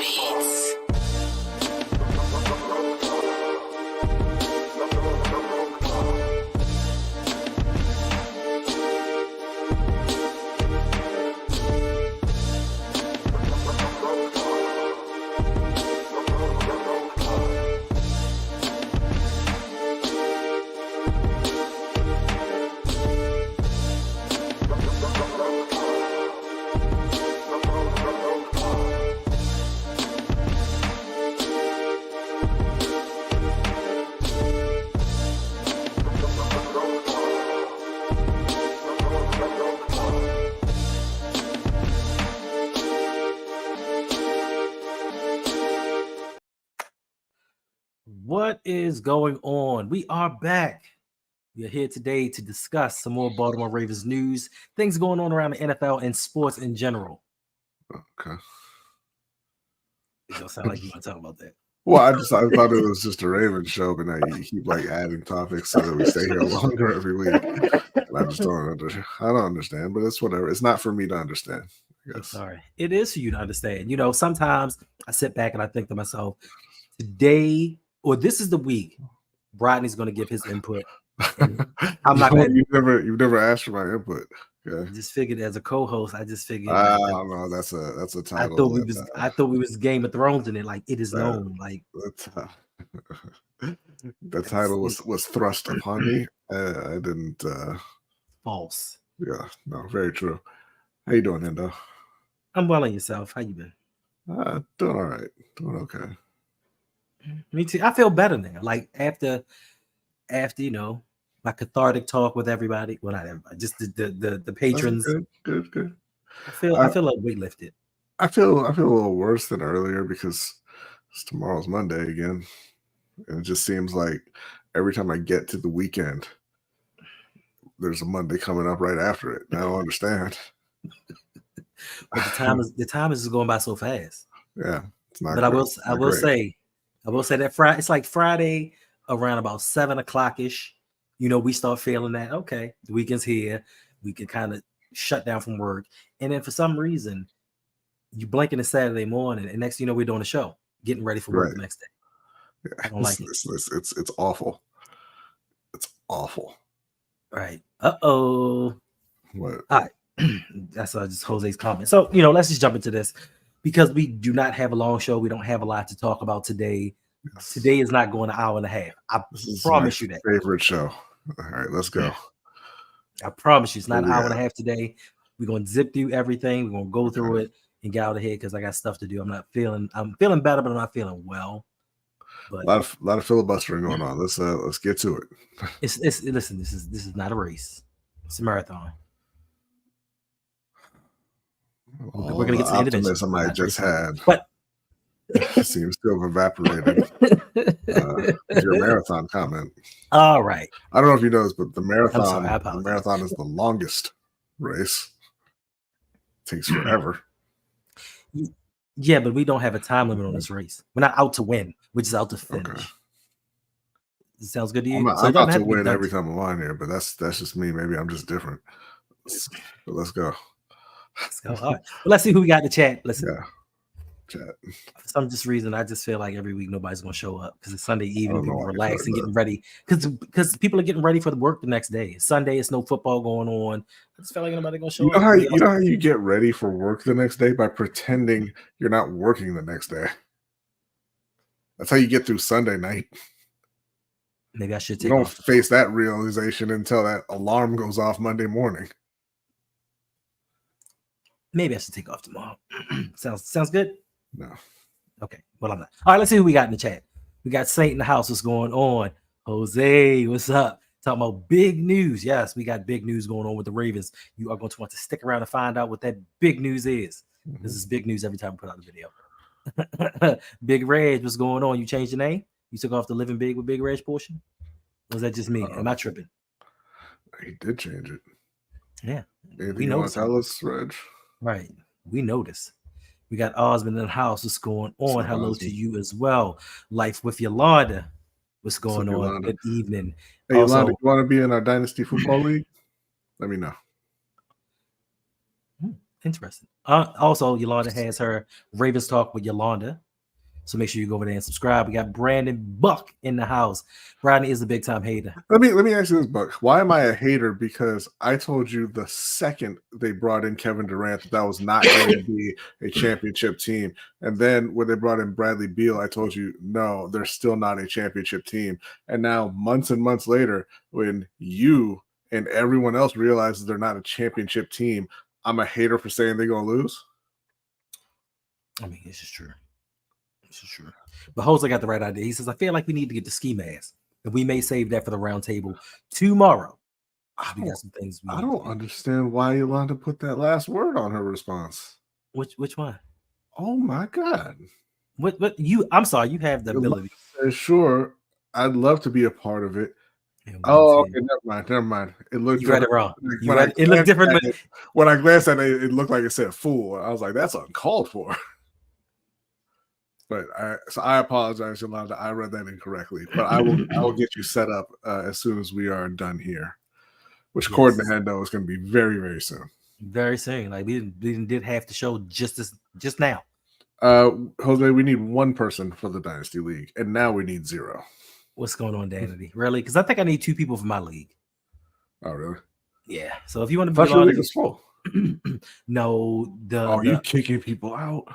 Beats. What is going on? We are back. We are here today to discuss some more Baltimore Ravens news, things going on around the NFL and sports in general. Okay. It don't sound like you want to talk about that. Well, I thought it was just a Ravens show, but now you keep like adding topics so that we stay here longer every week. And I just don't understand, but it's whatever. It's not for me to understand. I'm sorry. It is for you to understand. You know, sometimes I sit back and I think to myself, today or this is the week, Brodny's going to give his input. I'm not going. You've never asked for my input. Okay. I just figured as a co-host, I just figured. No, that's a title. I thought we was Game of Thrones in it. Like it is known. Like the title was thrust upon me. I didn't. False. Yeah. No. Very true. How you doing, Hendo? I'm well. And yourself? How you been? Doing all right. Doing okay. Me too. I feel better now. Like after you know, my cathartic talk with everybody. Well, not everybody, just the patrons. Good. I feel like weight lifted. I feel a little worse than earlier because tomorrow's Monday again. And it just seems like every time I get to the weekend, there's a Monday coming up right after it. I don't understand. But the time is going by so fast. Yeah. It's not but I will say that Friday, it's like Friday around about 7 o'clock ish. You know, we start feeling that, okay, the weekend's here. We can kind of shut down from work. And then for some reason, you blink in a Saturday morning, and next thing you know, we're doing a show, getting ready for work the next day. Yeah. I don't like it. It's awful. It's awful. Right. Uh-oh. What? All right. That's just Jose's comment. So, you know, let's just jump into this because we do not have a long show. We don't have a lot to talk about today. Yes. Today is not going an hour and a half. I promise you that. Favorite show. All right, let's go. I promise you, it's not an hour and a half today. We're going to zip through everything. We're going to go through it and get out of here because I got stuff to do. I'm feeling better, but I'm not feeling well. But a lot of filibustering going on. Let's get to it. Listen, this is not a race. It's a marathon. We're gonna get to the optimism I just had. But seems to have evaporated. Your marathon comment. All right. I don't know if you know this, but the marathon is the longest race. It takes forever. Yeah, but we don't have a time limit on this race. We're not out to win. We're just out to finish. Okay. It sounds good to you? I'm out to win every time I'm on here, but that's just me. Maybe I'm just different. But let's go. Let's go. All right. Well, let's see who we got in the chat. Listen. Yeah. Chat. For some reason, I just feel like every week nobody's gonna show up because it's Sunday evening, people relax and getting ready. Because people are getting ready for the work the next day. It's Sunday, it's no football going on. I just feel like nobody gonna show up. You know how you get ready for work the next day? By pretending you're not working the next day. That's how you get through Sunday night. Maybe I should take You don't face that realization until that alarm goes off Monday morning. Maybe I should take off tomorrow. Sounds good? No. Okay. Well, I'm not. All right, let's see who we got in the chat. We got Saint in the house. What's going on? Jose, what's up? Talking about big news. Yes, we got big news going on with the Ravens. You are going to want to stick around and find out what that big news is. Mm-hmm. This is big news every time we put out a video. Big Reg, what's going on? You changed your name? You took off the living big with Big Reg portion? Or was that just me? Am I tripping? He did change it. Yeah. Anything you want to tell us, Reg? Right. We notice. We got Osmond in the house. What's going on? Hello to you as well. Life with Yolanda. What's going on? Yolanda? Good evening. Hey, Yolanda, you want to be in our Dynasty Football League? Let me know. Interesting. Also, Yolanda has her Ravens Talk with Yolanda. So make sure you go over there and subscribe. We got Brandon Buck in the house. Brodny is a big time hater. Let me ask you this, Buck. Why am I a hater? Because I told you the second they brought in Kevin Durant that was not going to be a championship team. And then when they brought in Bradley Beal, I told you, no, they're still not a championship team. And now months and months later, when you and everyone else realizes they're not a championship team, I'm a hater for saying they're going to lose? I mean, this is true. This is true. But Jose got the right idea. He says, I feel like we need to get the ski mask. And we may save that for the round table tomorrow. We got some things. I don't understand why Yolanda put that last word on her response. Which one? Oh my God. What you? I'm sorry, you have the ability. Sure, I'd love to be a part of it. Oh, okay, never mind. It looked you read it wrong. It looked different. When I glanced at it, it looked like it said "fool." I was like, "That's uncalled for." But I apologize, Yolanda. I read that incorrectly. But I will get you set up as soon as we are done here. Which Brodny and Hendo is going to be very, very soon. Very soon. Like we did half the show just now. Jose, we need one person for the Dynasty League, and now we need 0. What's going on, Danity? Really? Because I think I need 2 people for my league. Oh, really? Yeah. So if you want to be your league is full. No, you kicking people out.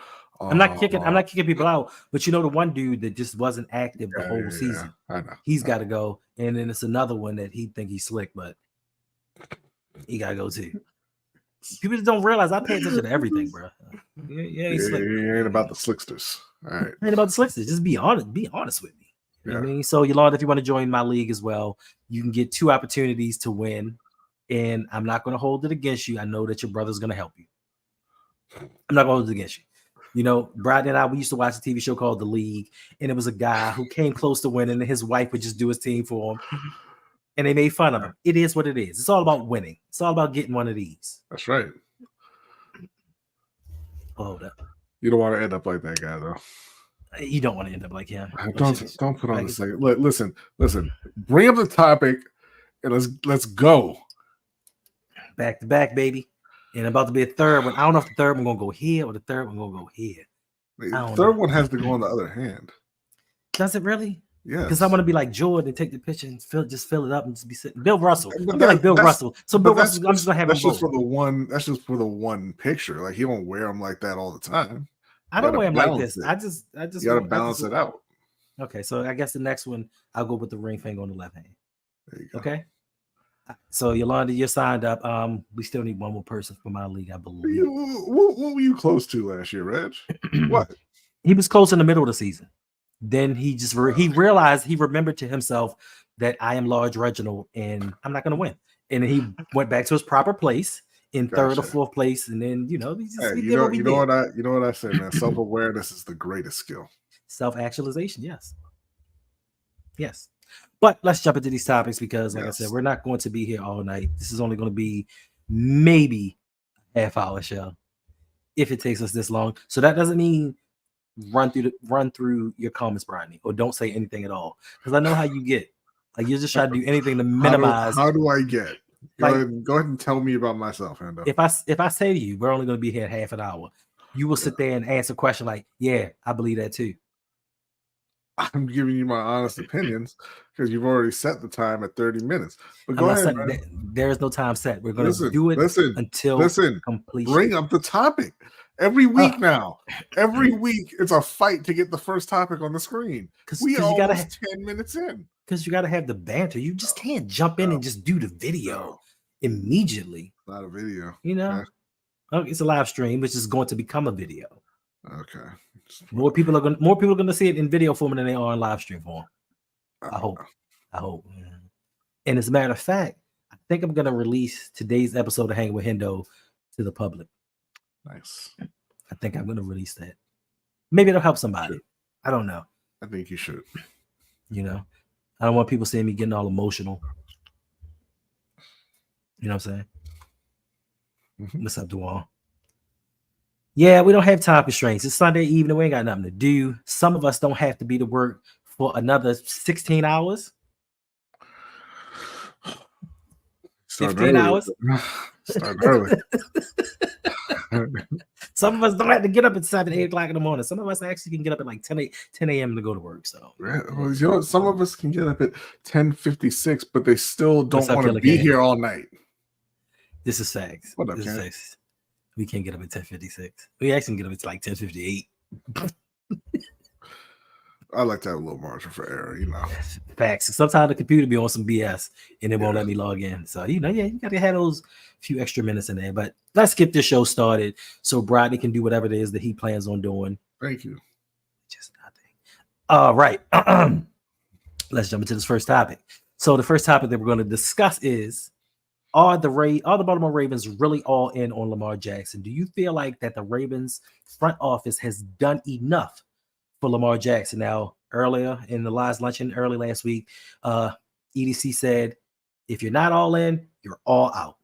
I'm not kicking people out, but you know the one dude that just wasn't active the whole season. I know. He's got to go, and then it's another one that he think he's slick, but he got to go too. People just don't realize I pay attention to everything, bro. He's slick. It ain't about the slicksters. All right. It ain't about the slicksters. Just be honest. Be honest with me. You know what I mean? So, Yolanda, if you want to join my league as well, you can get 2 opportunities to win, and I'm not going to hold it against you. I know that your brother's going to help you. I'm not going to hold it against you. You know, Brodny and I, we used to watch a TV show called The League, and it was a guy who came close to winning, and his wife would just do his team for him, and they made fun of him. It is what it is. It's all about winning. It's all about getting one of these. That's right. Hold up. You don't want to end up like that guy, though. You don't want to end up like him. Don't put on the second. Listen. Bring up the topic, and let's go. Back to back, baby. And about to be a third one. I don't know if the third one going to go here or the third one going to go here. The third one has to go on the other hand. Does it really? Yeah. Because I want to be like Jordan and take the picture and fill it up and just be sitting. Bill Russell. I'm like Bill Russell. So Bill Russell, I'm just going to have him. That's just for the one picture. Like, he don't wear them like that all the time. I don't wear them like this. I just you got to balance it out. Okay. So I guess the next one, I'll go with the ring finger on the left hand. There you go. Okay. So Yolanda, you're signed up. We still need one more person for my league, I believe. What were you close to last year, Reg? What? He was close in the middle of the season. Then he just he realized, he remembered to himself that I am Large Reginald and I'm not going to win. And he went back to his proper place in third or fourth place. And then you know what I say, man. Self-awareness is the greatest skill. Self-actualization, yes. But let's jump into these topics because, like I said, we're not going to be here all night. This is only going to be maybe a half-hour show if it takes us this long. So that doesn't mean run through your comments, Brodny, or don't say anything at all, because I know how you get. Like, you're just trying to do anything to minimize. How do I get? Go ahead and tell me about myself, Hendo. If I say to you, we're only going to be here half an hour, you will sit there and answer a question like, "Yeah, I believe that too." I'm giving you my honest opinions because you've already set the time at 30 minutes. But go ahead. There is no time set. We're going to do it until completion. Bring up the topic every week now. Every week, it's a fight to get the first topic on the screen. We are almost 10 minutes in. Because you got to have the banter. You just can't jump in and just do the video immediately. Not a video. You know? Okay. It's a live stream, which is going to become a video. Okay. More people are going to see it in video form than they are in live stream form. I hope. And as a matter of fact, I think I'm going to release today's episode of Hanging with Hendo to the public. Nice. I think I'm going to release that. Maybe it'll help somebody. I don't know. I think you should. You know, I don't want people seeing me getting all emotional. You know what I'm saying? Mm-hmm. What's up, Duane? Yeah, we don't have time constraints. It's Sunday evening. We ain't got nothing to do. Some of us don't have to be to work for another 16 hours. 15 hours. Start early. Some of us don't have to get up at 7, 8 o'clock in the morning. Some of us actually can get up at like 10 a.m. to go to work. So, Well, you know what? Some of us can get up at 10:56, but they still What's don't up, want to Killer be Cat? here all night. This is facts. What up, This is Cat? facts. We can't get up at 10:56. We actually can get up at like 10:58. I like to have a little margin for error, you know. Facts. Sometimes the computer be on some BS and it won't Yeah. let me log in. So, you got to have those few extra minutes in there. But let's get this show started so Brodny can do whatever it is that he plans on doing. Thank you. Just nothing. All right. Let's jump into this first topic. So the first topic that we're going to discuss is, are the Baltimore Ravens really all in on Lamar Jackson? Do you feel like that the Ravens front office has done enough for Lamar Jackson? Now, earlier in the last luncheon, early last week, EDC said, if you're not all in, you're all out.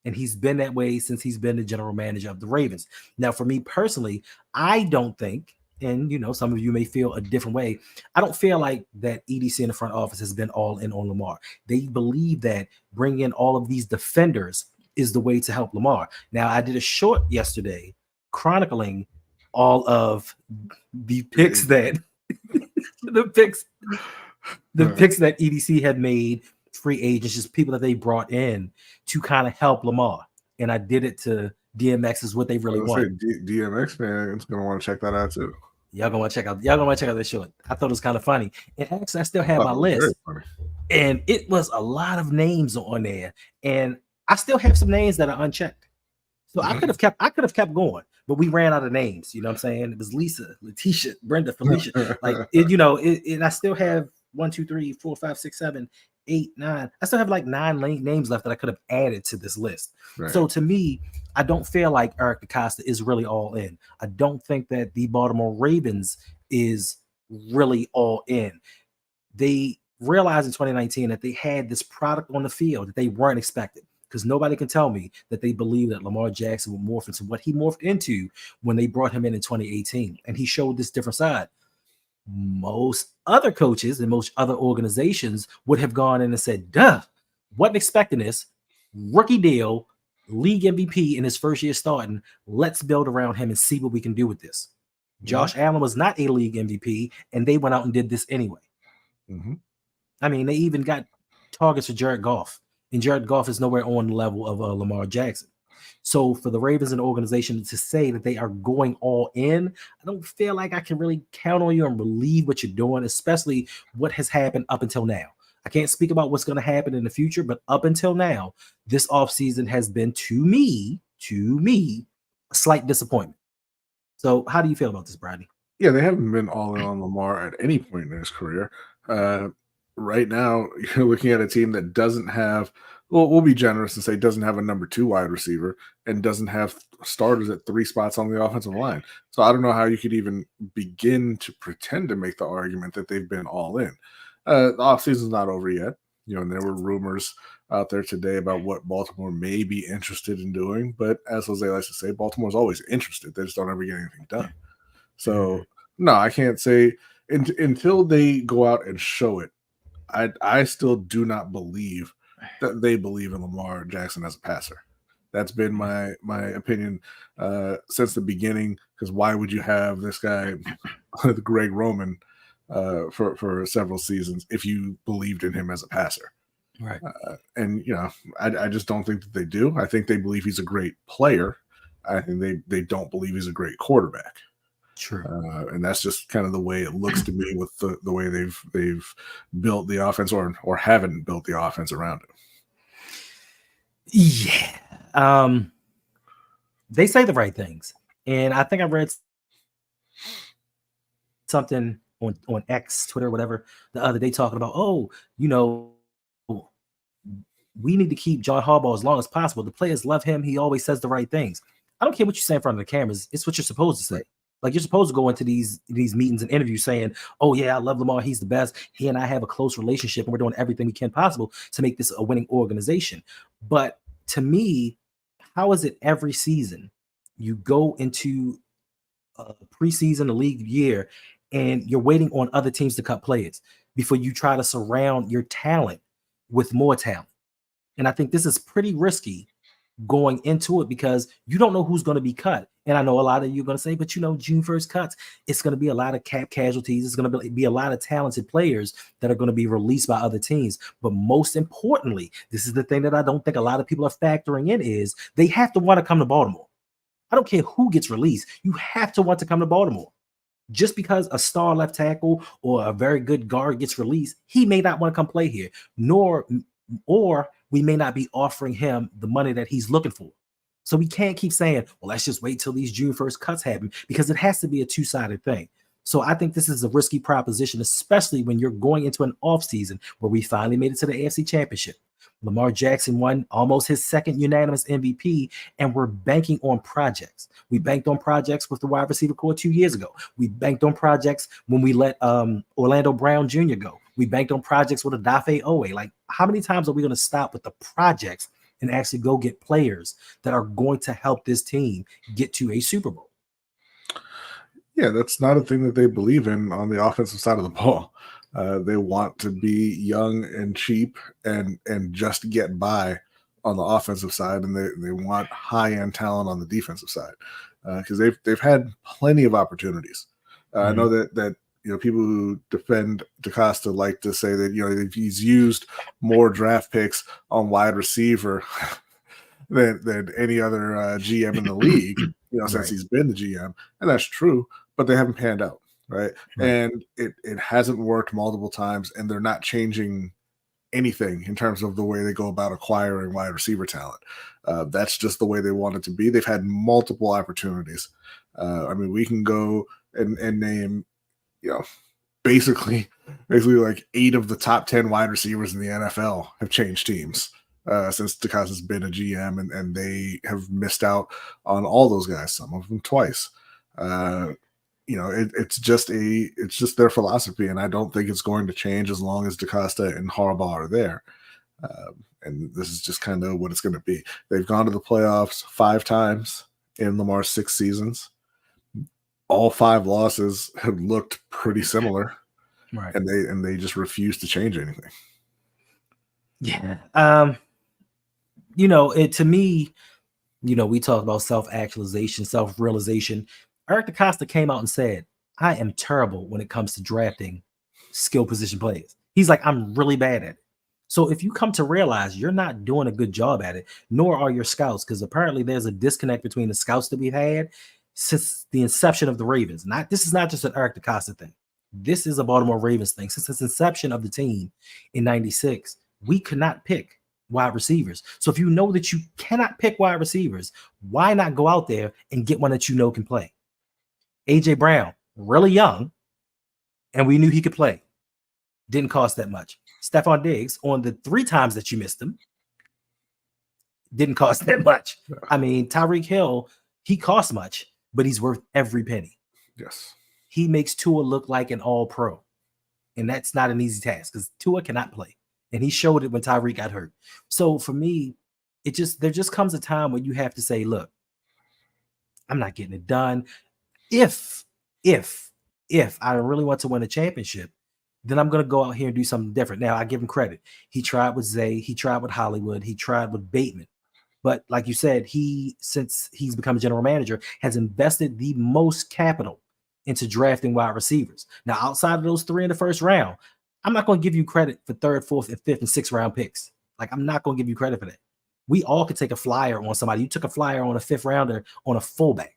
And he's been that way since he's been the general manager of the Ravens. Now, for me personally, I don't think, and some of you may feel a different way, I don't feel like that EDC in the front office has been all in on Lamar. They believe that bringing in all of these defenders is the way to help Lamar. Now, I did a short yesterday chronicling all of the picks that the picks that EDC had made, free agents, just people that they brought in to kind of help Lamar. And I did it to DMX is what they really want. DMX fans gonna want to check that out too. Y'all gonna want to check out this short. I thought it was kind of funny. And actually, I still have my list. And it was a lot of names on there. And I still have some names that are unchecked. So I could have kept going, but we ran out of names. You know what I'm saying? It was Lisa, Letitia, Brenda, Felicia. And I still have 1, 2, 3, 4, 5, 6, 7, 8, 9. I still have like 9 names left that I could have added to this list. Right. So to me, I don't feel like Eric DeCosta is really all in. I don't think that the Baltimore Ravens is really all in. They realized in 2019 that they had this product on the field that they weren't expecting, because nobody can tell me that they believe that Lamar Jackson would morph into what he morphed into when they brought him in 2018. And he showed this different side. Most other coaches and most other organizations would have gone in and said, duh, wasn't expecting this. Rookie deal, league MVP in his first year starting. Let's build around him and see what we can do with this. Mm-hmm. Josh Allen was not a league MVP, and they went out and did this anyway. Mm-hmm. I mean, they even got targets for Jared Goff, and Jared Goff is nowhere on the level of Lamar Jackson. So for the Ravens and the organization to say that they are going all in, I don't feel like I can really count on you and believe what you're doing, especially what has happened up until now. I can't speak about what's going to happen in the future, but up until now, this offseason has been, to me, a slight disappointment. So how do you feel about this, Brodny? Yeah, they haven't been all in on Lamar at any point in his career. Right now, you're looking at a team that doesn't have, well, we'll be generous and say doesn't have a number 2 wide receiver and doesn't have starters at 3 spots on the offensive line. So I don't know how you could even begin to pretend to make the argument that they've been all in. The offseason's not over yet. And there were rumors out there today about what Baltimore may be interested in doing. But as Jose likes to say, Baltimore's always interested. They just don't ever get anything done. So, no, I can't say until they go out and show it. I still do not believe that they believe in Lamar Jackson as a passer. That's been my opinion since the beginning, because why would you have this guy, Greg Roman, for several seasons if you believed in him as a passer? Right. And, I just don't think that they do. I think they believe he's a great player. I think they don't believe he's a great quarterback. True. And that's just kind of the way it looks to me with the way they've built the offense or haven't built the offense around it. Yeah. They say the right things. And I think I read something on X, Twitter, whatever, the other day talking about, we need to keep John Harbaugh as long as possible. The players love him. He always says the right things. I don't care what you say in front of the cameras. It's what you're supposed to say. Like, you're supposed to go into these meetings and interviews saying, oh, yeah, I love Lamar. He's the best. He and I have a close relationship, and we're doing everything we can possible to make this a winning organization. But to me, how is it every season you go into a preseason, a league year, and you're waiting on other teams to cut players before you try to surround your talent with more talent? And I think this is pretty risky going into it because you don't know who's going to be cut. And I know a lot of you are going to say, but June 1st cuts, it's going to be a lot of cap casualties. It's going to be a lot of talented players that are going to be released by other teams. But most importantly, this is the thing that I don't think a lot of people are factoring in is they have to want to come to Baltimore. I don't care who gets released. You have to want to come to Baltimore. Just because a star left tackle or a very good guard gets released, he may not want to come play here, or we may not be offering him the money that he's looking for. So we can't keep saying, well, let's just wait till these June 1st cuts happen, because it has to be a two-sided thing. So I think this is a risky proposition, especially when you're going into an offseason where we finally made it to the AFC Championship. Lamar Jackson won almost his second unanimous MVP, and we're banking on projects. We banked on projects with the wide receiver core 2 years ago. We banked on projects when we let Orlando Brown Jr. go. We banked on projects with Odafe Owe. Like, how many times are we going to stop with the projects and actually go get players that are going to help this team get to a Super Bowl? Yeah, that's not a thing that they believe in on the offensive side of the ball. They want to be young and cheap and just get by on the offensive side, and they want high-end talent on the defensive side because they've had plenty of opportunities. I know that people who defend DeCosta like to say that he's used more draft picks on wide receiver than any other GM in the league, since he's been the GM, and that's true, but they haven't panned out. Right. And it hasn't worked multiple times, and they're not changing anything in terms of the way they go about acquiring wide receiver talent. That's just the way they want it to be. They've had multiple opportunities. We can go and name, basically like 8 of the top 10 wide receivers in the NFL have changed teams since DeCosta's been a GM, and they have missed out on all those guys, some of them twice. It's just their philosophy, and I don't think it's going to change as long as DeCosta and Harbaugh are there. And this is just kind of what it's going to be. They've gone to the playoffs 5 times in Lamar's 6 seasons. All 5 losses have looked pretty similar, right? And they just refuse to change anything. Yeah. To me, we talked about self-actualization, self-realization. Eric DeCosta came out and said, I am terrible when it comes to drafting skill position players. He's like, I'm really bad at it. So if you come to realize you're not doing a good job at it, nor are your scouts, because apparently there's a disconnect between the scouts that we've had since the inception of the Ravens. This is not just an Eric DeCosta thing. This is a Baltimore Ravens thing. Since its inception of the team in 96, we could not pick wide receivers. So if you know that you cannot pick wide receivers, why not go out there and get one that can play? AJ Brown, really young, and we knew he could play. Didn't cost that much. Stephon Diggs, on the 3 times that you missed him, didn't cost that much. Tyreek Hill, he costs much, but he's worth every penny. Yes. He makes Tua look like an all-pro, and that's not an easy task because Tua cannot play, and he showed it when Tyreek got hurt. So for me, there just comes a time when you have to say, look, I'm not getting it done. If I really want to win a championship, then I'm going to go out here and do something different. Now, I give him credit. He tried with Zay. He tried with Hollywood. He tried with Bateman. But like you said, since he's become a general manager, has invested the most capital into drafting wide receivers. Now, outside of those 3 in the first round, I'm not going to give you credit for 3rd, 4th, and 5th, and 6th round picks. Like, I'm not going to give you credit for that. We all could take a flyer on somebody. You took a flyer on a 5th rounder on a fullback.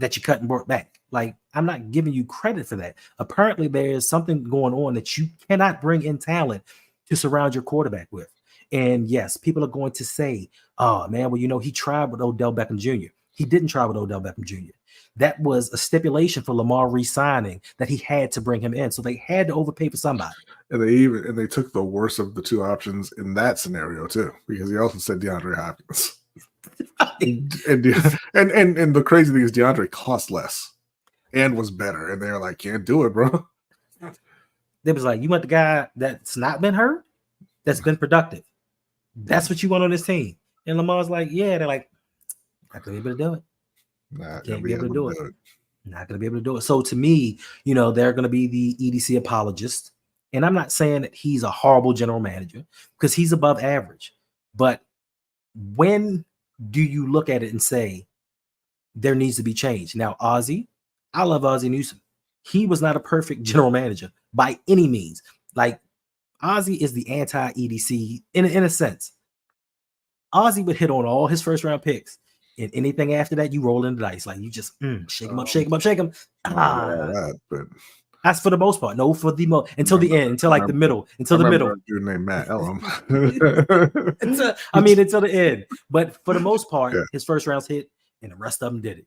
That you cut and brought back. Like, I'm not giving you credit for that. Apparently, there is something going on that you cannot bring in talent to surround your quarterback with. And yes, people are going to say, oh, man, well, he tried with Odell Beckham Jr. He didn't try with Odell Beckham Jr. That was a stipulation for Lamar re-signing that he had to bring him in. So they had to overpay for somebody. And they took the worst of the 2 options in that scenario, too, because he also said DeAndre Hopkins. And the crazy thing is DeAndre cost less and was better, and they're like, can't do it, bro. They was like, you want the guy that's not been hurt, that's been productive. That's what you want on this team. And Lamar's like, yeah. They're like, not gonna be able to do it. Can't be able to do it. Not gonna be able to do it. So to me, they're gonna be the EDC apologist. And I'm not saying that he's a horrible general manager, because he's above average. But when do you look at it and say there needs to be change? Now, Ozzie, I love Ozzie Newsome. He was not a perfect general manager by any means. Like, Ozzie is the anti-EDC in a sense. Ozzie would hit on all his first round picks, and anything after that, you roll in the dice. Like, you just shake him up, shake him up, shake him. But That's for the most part. No, for the most until the end, until like the middle, until the middle. A dude named Matt Elam. Until the end. But for the most part, Yeah. his first rounds hit, and the rest of them did it.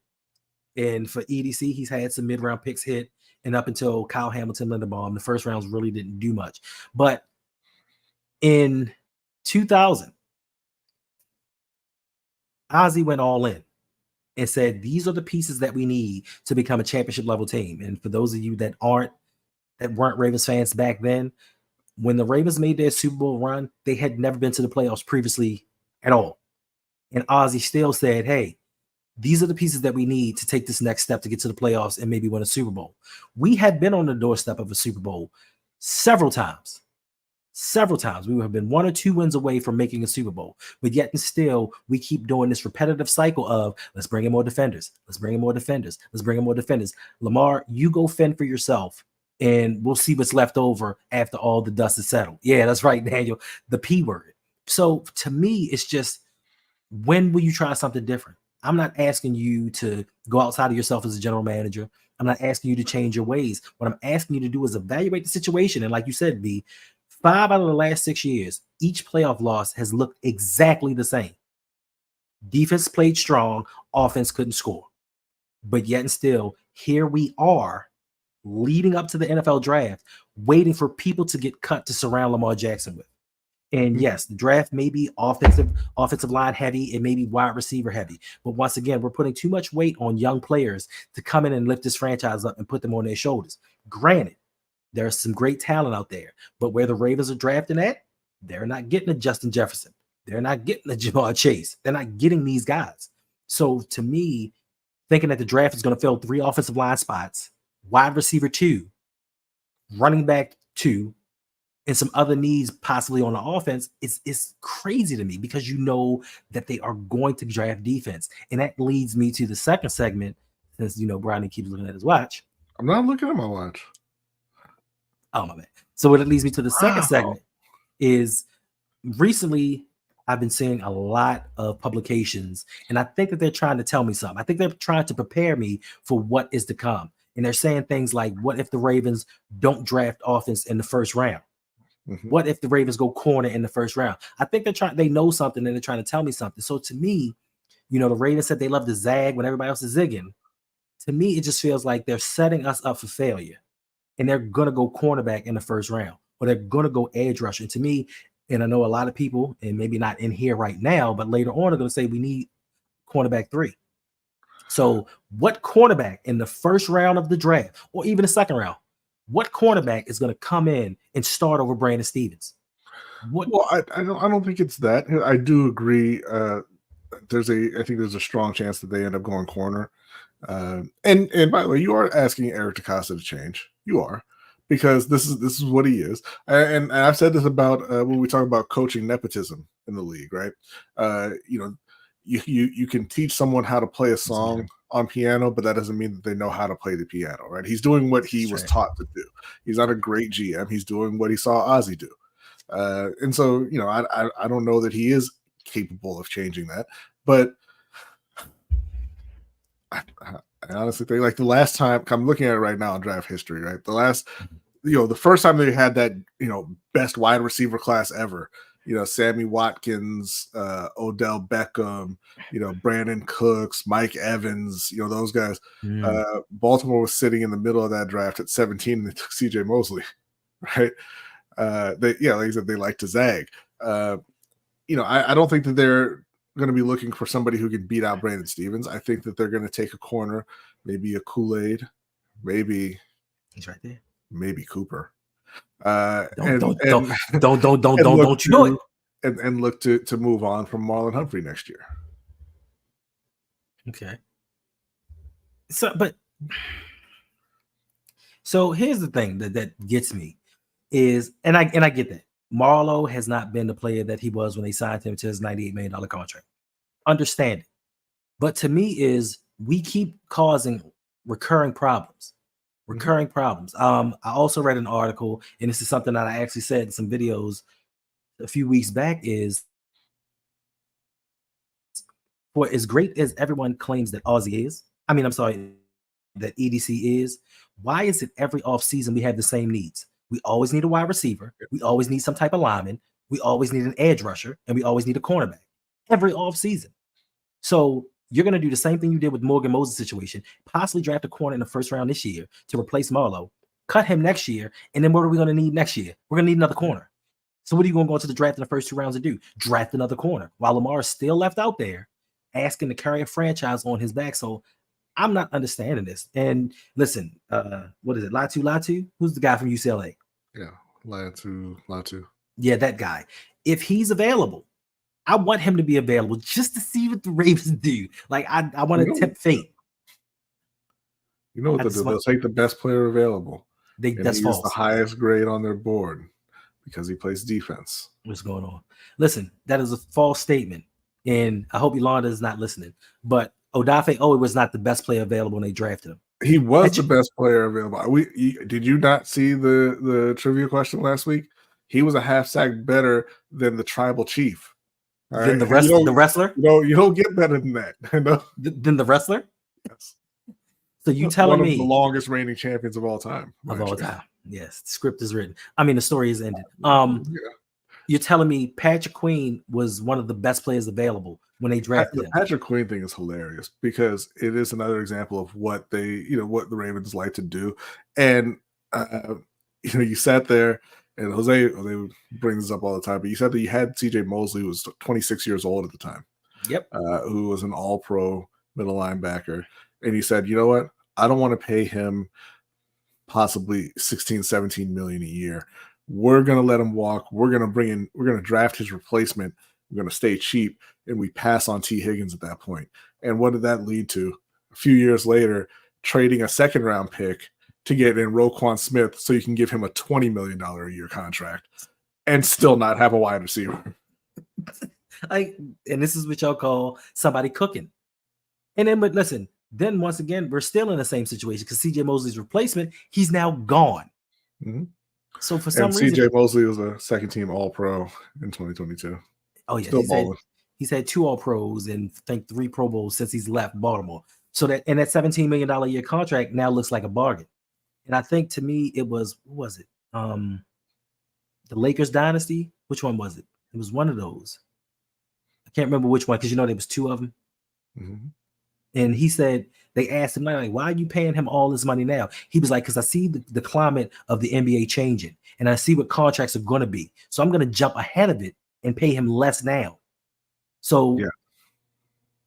And for EDC, he's had some mid-round picks hit, and up until Kyle Hamilton, Linderbaum, the first rounds really didn't do much. But in 2000, Ozzie went all in and said, these are the pieces that we need to become a championship level team. And for those of you that weren't Ravens fans back then, when the Ravens made their Super Bowl run, they had never been to the playoffs previously at all. And Ozzie still said, hey, these are the pieces that we need to take this next step to get to the playoffs and maybe win a Super Bowl. We had been on the doorstep of a Super Bowl several times. We have been 1 or 2 wins away from making a Super Bowl, but yet and still we keep doing this repetitive cycle of let's bring in more defenders. Let's bring in more defenders. Let's bring in more defenders. Lamar, you go fend for yourself and we'll see what's left over after all the dust is settled. Yeah, that's right, Daniel, the P word. So to me, it's just, when will you try something different? I'm not asking you to go outside of yourself as a general manager. I'm not asking you to change your ways. What I'm asking you to do is evaluate the situation. And like you said, B, 5 out of the last 6 years, each playoff loss has looked exactly the same. Defense played strong, offense couldn't score. But yet and still, here we are leading up to the NFL draft, waiting for people to get cut to surround Lamar Jackson with. And yes, the draft may be offensive line heavy, it may be wide receiver heavy. But once again, we're putting too much weight on young players to come in and lift this franchise up and put them on their shoulders. Granted, there's some great talent out there, but where the Ravens are drafting at, they're not getting a Justin Jefferson. They're not getting a Jamar Chase. They're not getting these guys. So to me, thinking that the draft is going to fill 3 offensive line spots, wide receiver 2, running back 2, and some other needs possibly on the offense, it's crazy to me, because you know that they are going to draft defense. And that leads me to the second segment, since, Brodny keeps looking at his watch. I'm not looking at my watch. Oh, my man. So what it leads me to the second segment is, recently I've been seeing a lot of publications, and I think that they're trying to tell me something. I think they're trying to prepare me for what is to come. And they're saying things like, what if the Ravens don't draft offense in the first round? Mm-hmm. What if the Ravens go corner in the first round? I think they know something, and they're trying to tell me something. So to me, the Ravens said they love to zag when everybody else is zigging. To me, it just feels like they're setting us up for failure. And they're going to go cornerback in the first round, or they're going to go edge rusher. And to me, and I know a lot of people, and maybe not in here right now, but later on, are going to say we need cornerback 3. So what cornerback in the first round of the draft, or even the second round, what cornerback is going to come in and start over Brandon Stevens? Well, I don't think it's that. I do agree. I think there's a strong chance that they end up going corner. And by the way, you are asking Eric DeCosta to change. You are, because this is what he is. And I've said this about when we talk about coaching nepotism in the league, right? You can teach someone how to play a song on piano, but that doesn't mean that they know how to play the piano, right? He's doing what he was taught to do. He's not a great GM. He's doing what he saw Ozzie do. And so, I don't know that he is capable of changing that, but I honestly think, like, the last time, I'm looking at it right now in draft history, right? The first time they had that, best wide receiver class ever, Sammy Watkins, Odell Beckham, Brandon Cooks, Mike Evans, those guys. Baltimore was sitting in the middle of that draft at 17, and they took CJ Mosley, right? Like I said, they like to zag. I don't think that they're going to be looking for somebody who can beat out Brandon Stevens. I think that they're going to take a corner, maybe a Kool-Aid, maybe he's right there, maybe Cooper. Don't you know it? And look to move on from Marlon Humphrey next year. Okay. So here's the thing that gets me is, and I get that. Marlowe has not been the player that he was when they signed him to his $98 million contract. Understand it. But to me is we keep causing recurring problems. Recurring problems. I also read an article, and this is something that I actually said in some videos a few weeks back, is for as great as everyone claims that Aussie is, that EDC is, why is it every offseason we have the same needs? We always need a wide receiver. We always need some type of lineman. We always need an edge rusher, and we always need a cornerback every offseason. So you're going to do the same thing you did with Morgan Moses' situation, possibly draft a corner in the first round this year to replace Marlowe, cut him next year, and then what are we going to need next year? We're going to need another corner. So what are you going to go into the draft in the first 2 rounds to do? Draft another corner while Lamar is still left out there asking to carry a franchise on his back. So I'm not understanding this. And listen, what is it? Latu? Who's the guy from UCLA? Yeah, Latu. Yeah, that guy. If he's available, I want him to be available just to see what the Ravens do. Like, I want to tempt fate. You know what they'll do? They'll take the best player available. That's false. The highest grade on their board because he plays defense. What's going on? Listen, that is a false statement. And I hope Yolanda is not listening. But Odafe was not the best player available when they drafted him. He was the best player available. Did you not see the trivia question last week? He was a half sack better than the tribal chief. Then the wrestler? You don't get better than that. Than the wrestler? Yes. So you telling me one of the longest reigning champions of all time. Yes, the script is written. The story is ended. You're telling me Patrick Queen was one of the best players available when they drafted him. The Patrick Queen thing is hilarious because it is another example of what what the Ravens like to do. And you sat there, and Jose brings this up all the time, but you said that you had CJ Mosley, who was 26 years old at the time. Yep. Who was an all-pro middle linebacker. And he said, you know what? I don't want to pay him possibly 16, 17 million a year. We're going to let him walk. We're going to draft his replacement. We're going to stay cheap. And we pass on T. Higgins at that point. And what did that lead to? A few years later, trading a second-round pick to get in Roquan Smith so you can give him a $20 million a year contract and still not have a wide receiver. And this is what y'all call somebody cooking. And then, but listen, then once again, we're still in the same situation because CJ Mosley's replacement, he's now gone. Mm-hmm. So for some reason, CJ Mosley was a second-team All-Pro in 2022. Oh yeah, he's had 2 All-Pros and I think 3 Pro Bowls since he's left Baltimore. So that $17 million a year contract now looks like a bargain. And I think to me it was, what was it? The Lakers dynasty. Which one was it? It was one of those. I can't remember which one because there was 2 of them. Mm-hmm. And he said, they asked him, like, why are you paying him all this money now? He was like, because I see the climate of the NBA changing and I see what contracts are going to be. So I'm going to jump ahead of it and pay him less now. So,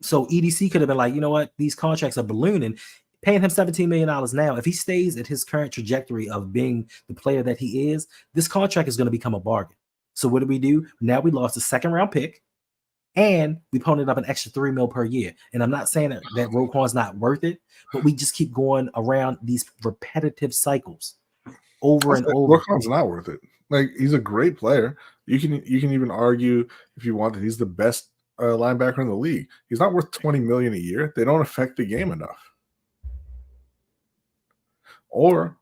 So EDC could have been like, you know what? These contracts are ballooning. Paying him $17 million now, if he stays at his current trajectory of being the player that he is, this contract is going to become a bargain. So what do we do? Now we lost a second-round pick. And we ponied up an extra $3 million per year. And I'm not saying that Roquan's not worth it, but we just keep going around these repetitive cycles over and over. Roquan's not worth it. Like, he's a great player. You can even argue if you want that he's the best linebacker in the league. He's not worth $20 million a year. They don't affect the game enough. Or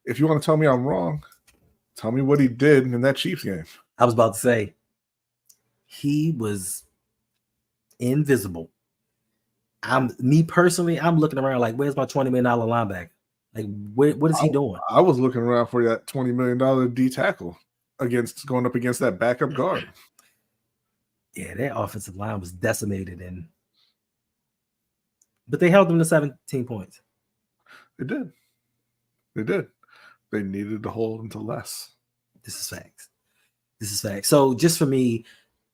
if you want to tell me I'm wrong, tell me what he did in that Chiefs game. I was about to say, he was invisible. Me personally, I'm looking around like, where's my $20 million linebacker? Like, what is he doing? I was looking around for that $20 million D tackle going up against that backup guard. Yeah, their offensive line was decimated, but they held them to 17 points. They did. They needed to hold them to less. This is facts. So just for me,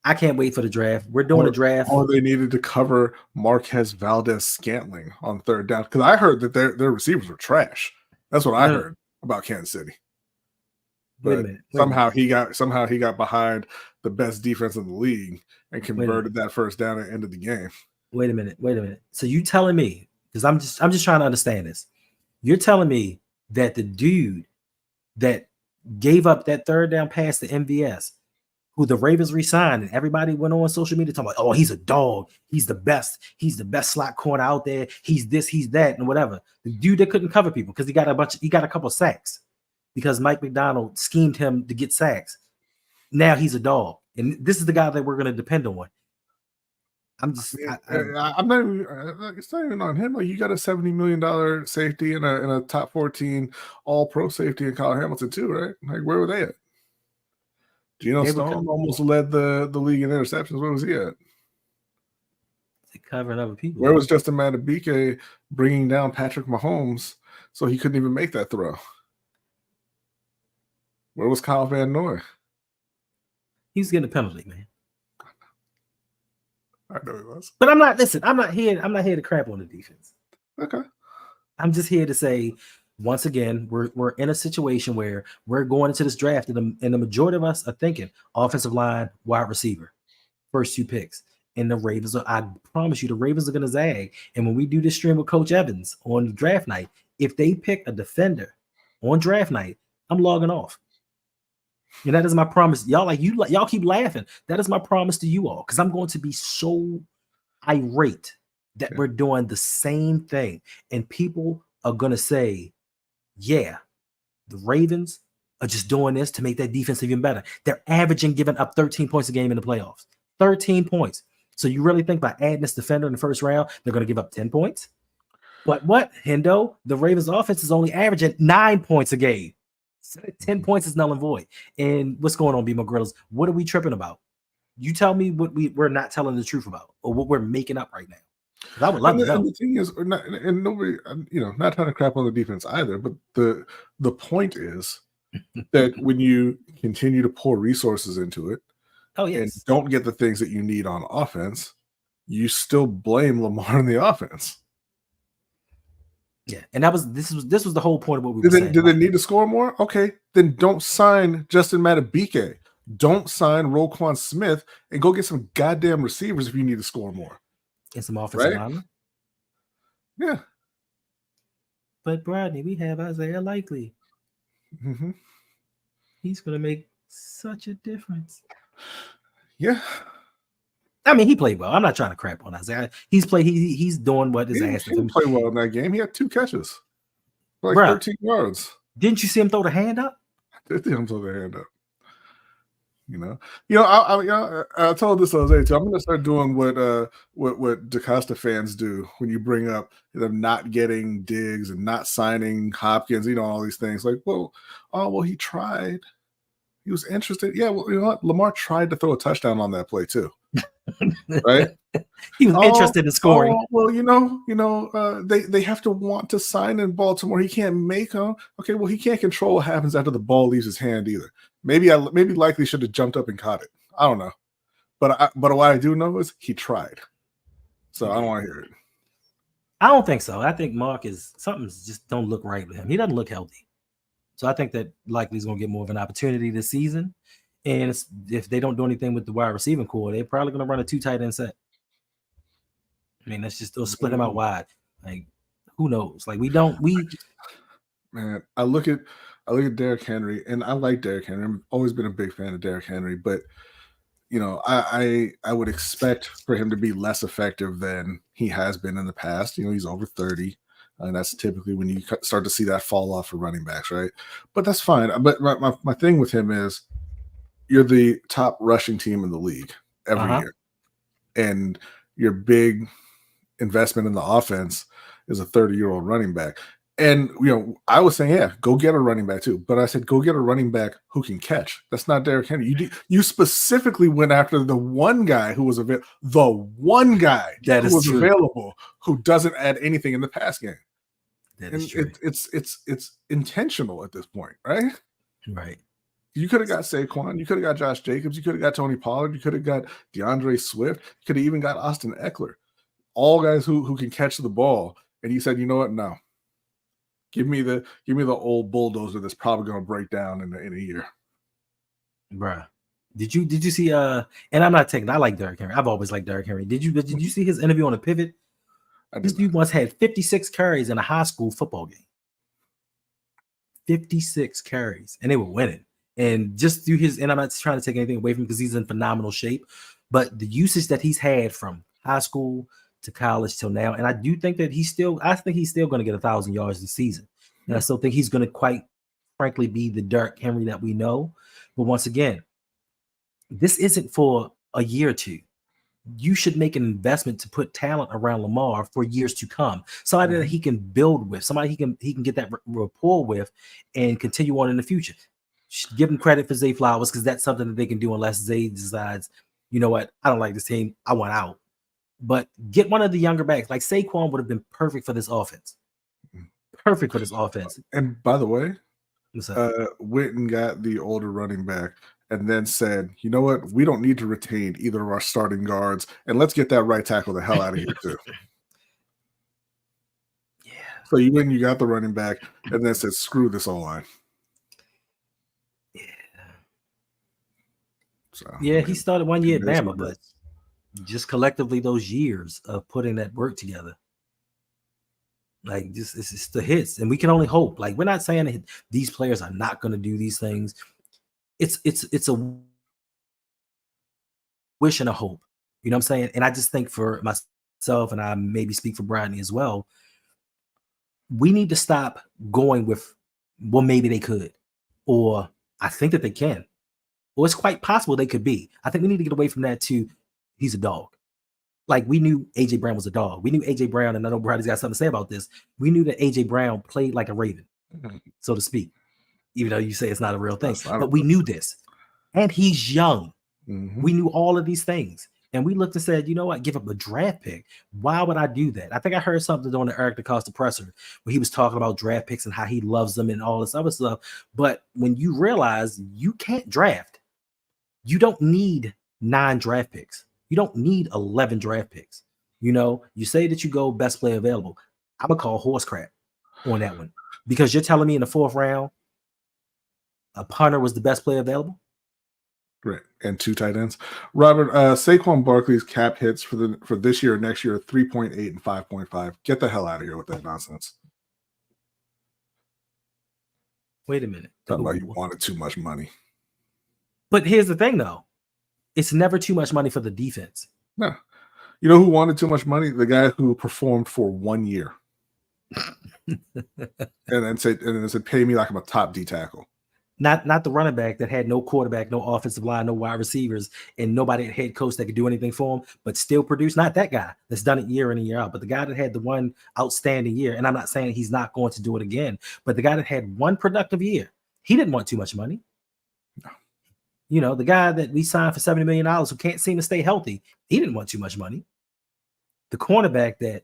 I can't wait for the draft. We're doing a draft. Or they needed to cover Marquez Valdez-Scantling on third down because I heard that their receivers were trash. That's what I heard about Kansas City. But somehow he got behind the best defense in the league and converted that first down at the end of the game. Wait a minute. So you telling me, because I'm just trying to understand this. You're telling me that the dude that gave up that third down pass to MVS, who the Ravens re-signed, and everybody went on social media talking about, oh, he's a dog. He's the best. He's the best slot corner out there. He's this, he's that, and whatever. The dude that couldn't cover people because he got a couple sacks because Mike McDonald schemed him to get sacks. Now he's a dog. And this is the guy that we're going to depend on. I'm just, I'm not even, it's not even on him. Like, you got a $70 million safety and a top 14 all pro safety in Kyle Hamilton too, right? Like, where were they at? Geno Stone almost led the league in interceptions. Where was he at? Covering other people. Where was Justin Madubuike bringing down Patrick Mahomes so he couldn't even make that throw? Where was Kyle Van Noy? He was getting a penalty, man. I know he was. But I'm not here to crap on the defense. Okay. I'm just here to say, once again, we're in a situation where we're going into this draft, and the majority of us are thinking offensive line, wide receiver, first 2 picks. And the Ravens I promise you, the Ravens are going to zag. And when we do this stream with Coach Evans on draft night, if they pick a defender on draft night, I'm logging off. And that is my promise. Y'all keep laughing. That is my promise to you all, because I'm going to be so irate that we're doing the same thing. And people are going to say, yeah, the Ravens are just doing this to make that defense even better. They're averaging giving up 13 points a game in the playoffs. 13 points. So you really think by adding this defender in the first round, they're going to give up 10 points? But what, Hendo? The Ravens offense is only averaging 9 points a game. 10 points is null and void. And what's going on, B. McGrills? What are we tripping about? You tell me what we're not telling the truth about, or what we're making up right now. I would love to know. And the thing is, nobody, not trying to crap on the defense either, but the point is that when you continue to pour resources into it, and don't get the things that you need on offense, you still blame Lamar on the offense. Yeah, and this was the whole point of what we were saying. Did they need to score more? Okay, then don't sign Justin Madubuike. Don't sign Roquan Smith, and go get some goddamn receivers if you need to score more. And some offensive linemen. Yeah. But Brodny, we have Isaiah Likely. Mm-hmm. He's going to make such a difference. Yeah. I mean, he played well. I'm not trying to crap on Isaiah. He's doing what is asked of him. He played well in that game. He had 2 catches. Like 13 yards. Didn't you see him throw the hand up? I did see him throw the hand up. I told this Jose too. I'm going to start doing what DaCosta fans do when you bring up them not getting Diggs and not signing Hopkins. All these things. Like, he tried. He was interested. Yeah, well, you know what? Lamar tried to throw a touchdown on that play too. Right? He was interested in scoring. They have to want to sign in Baltimore. He can't make them. Okay, well, he can't control what happens after the ball leaves his hand either. Maybe likely should have jumped up and caught it. I don't know. But what I do know is he tried. So I don't want to hear it. I don't think so. I think something's just don't look right with him. He doesn't look healthy. So I think that likely he's going to get more of an opportunity this season. And if they don't do anything with the wide receiving core, they're probably going to run a 2 tight end set. I mean, they'll split him out wide. Like, who knows? Like, man, I look at Derrick Henry, and I like Derrick Henry. I've always been a big fan of Derrick Henry, but I would expect for him to be less effective than he has been in the past. He's over 30. And that's typically when you start to see that fall off for running backs, right? But that's fine. But my thing with him is you're the top rushing team in the league every year. And your big investment in the offense is a 30-year-old running back. And, I was saying, yeah, go get a running back too. But I said, go get a running back who can catch. That's not Derrick Henry. You specifically went after the one guy who was available, available, who doesn't add anything in the pass game. That is true. It's intentional at this point, right? Right. You could have got Saquon. You could have got Josh Jacobs. You could have got Tony Pollard. You could have got DeAndre Swift. You could have even got Austin Eckler. All guys who can catch the ball. And you said, you know what? No. Give me the old bulldozer that's probably going to break down in a year. Bruh. Did you see and I like Derrick Henry. I've always liked Derrick Henry. Did you see his interview on the Pivot? This dude once had 56 carries in a high school football game. 56 carries, and they were winning. And just through his, and I'm not trying to take anything away from him because he's in phenomenal shape, but the usage that he's had from high school to college till now, and I do think that I think he's still going to get 1,000 yards this season. And I still think he's going to quite frankly be the Derrick Henry that we know. But once again, this isn't for a year or two. You should make an investment to put talent around Lamar for years to come. Somebody that he can build with, somebody he can get that rapport with and continue on in the future. Give him credit for Zay Flowers because that's something that they can do unless Zay decides, you know what, I don't like this team, I want out. But get one of the younger backs. Like Saquon would have been perfect for this offense. Perfect for this offense. And by the way, Witten got the older running back and then said, you know what, we don't need to retain either of our starting guards, and let's get that right tackle the hell out of here too. Yeah. So you went and you got the running back and then said, screw this O-line. Yeah. So, yeah, he started 1 year at Bama, but just collectively those years of putting that work together. Like just it's the hits, and we can only hope. Like we're not saying that these players are not going to do these things. It's a wish and a hope. You know what I'm saying? And I just think for myself, and I maybe speak for Brodny as well, we need to stop going with, well, maybe they could, or I think that they can, or it's quite possible they could be. I think we need to get away from that to he's a dog. Like we knew AJ Brown was a dog. We knew AJ Brown, and I know Brodny's got something to say about this. We knew that AJ Brown played like a Raven, so to speak, even though you say it's not a real thing. But we knew this, and he's young. We knew all of these things, and we looked and said, you know what? Give up a draft pick. Why would I do that? I think I heard something on the Eric DeCosta presser where he was talking about draft picks and how he loves them and all this other stuff. But when you realize you can't draft, you don't need 9 draft picks. You don't need 11 draft picks. You know, you say that you go best player available. I'm going to call horse crap on that one because you're telling me in the 4th round, a punter was the best player available? Right, and 2 tight ends. Robert, Saquon Barkley's cap hits for this year and next year are 3.8 and 5.5. Get the hell out of here with that nonsense. Wait a minute. Talking about you wanted too much money. But here's the thing, though. It's never too much money for the defense. No. You know who wanted too much money? The guy who performed for 1 year. and then said, pay me like I'm a top D tackle. Not the running back that had no quarterback, no offensive line, no wide receivers, and nobody at head coach that could do anything for him, but still produce. Not that guy that's done it year in and year out, but the guy that had the one outstanding year. And I'm not saying he's not going to do it again, but the guy that had one productive year, he didn't want too much money. No. You know, the guy that we signed for $70 million who can't seem to stay healthy, he didn't want too much money. The cornerback that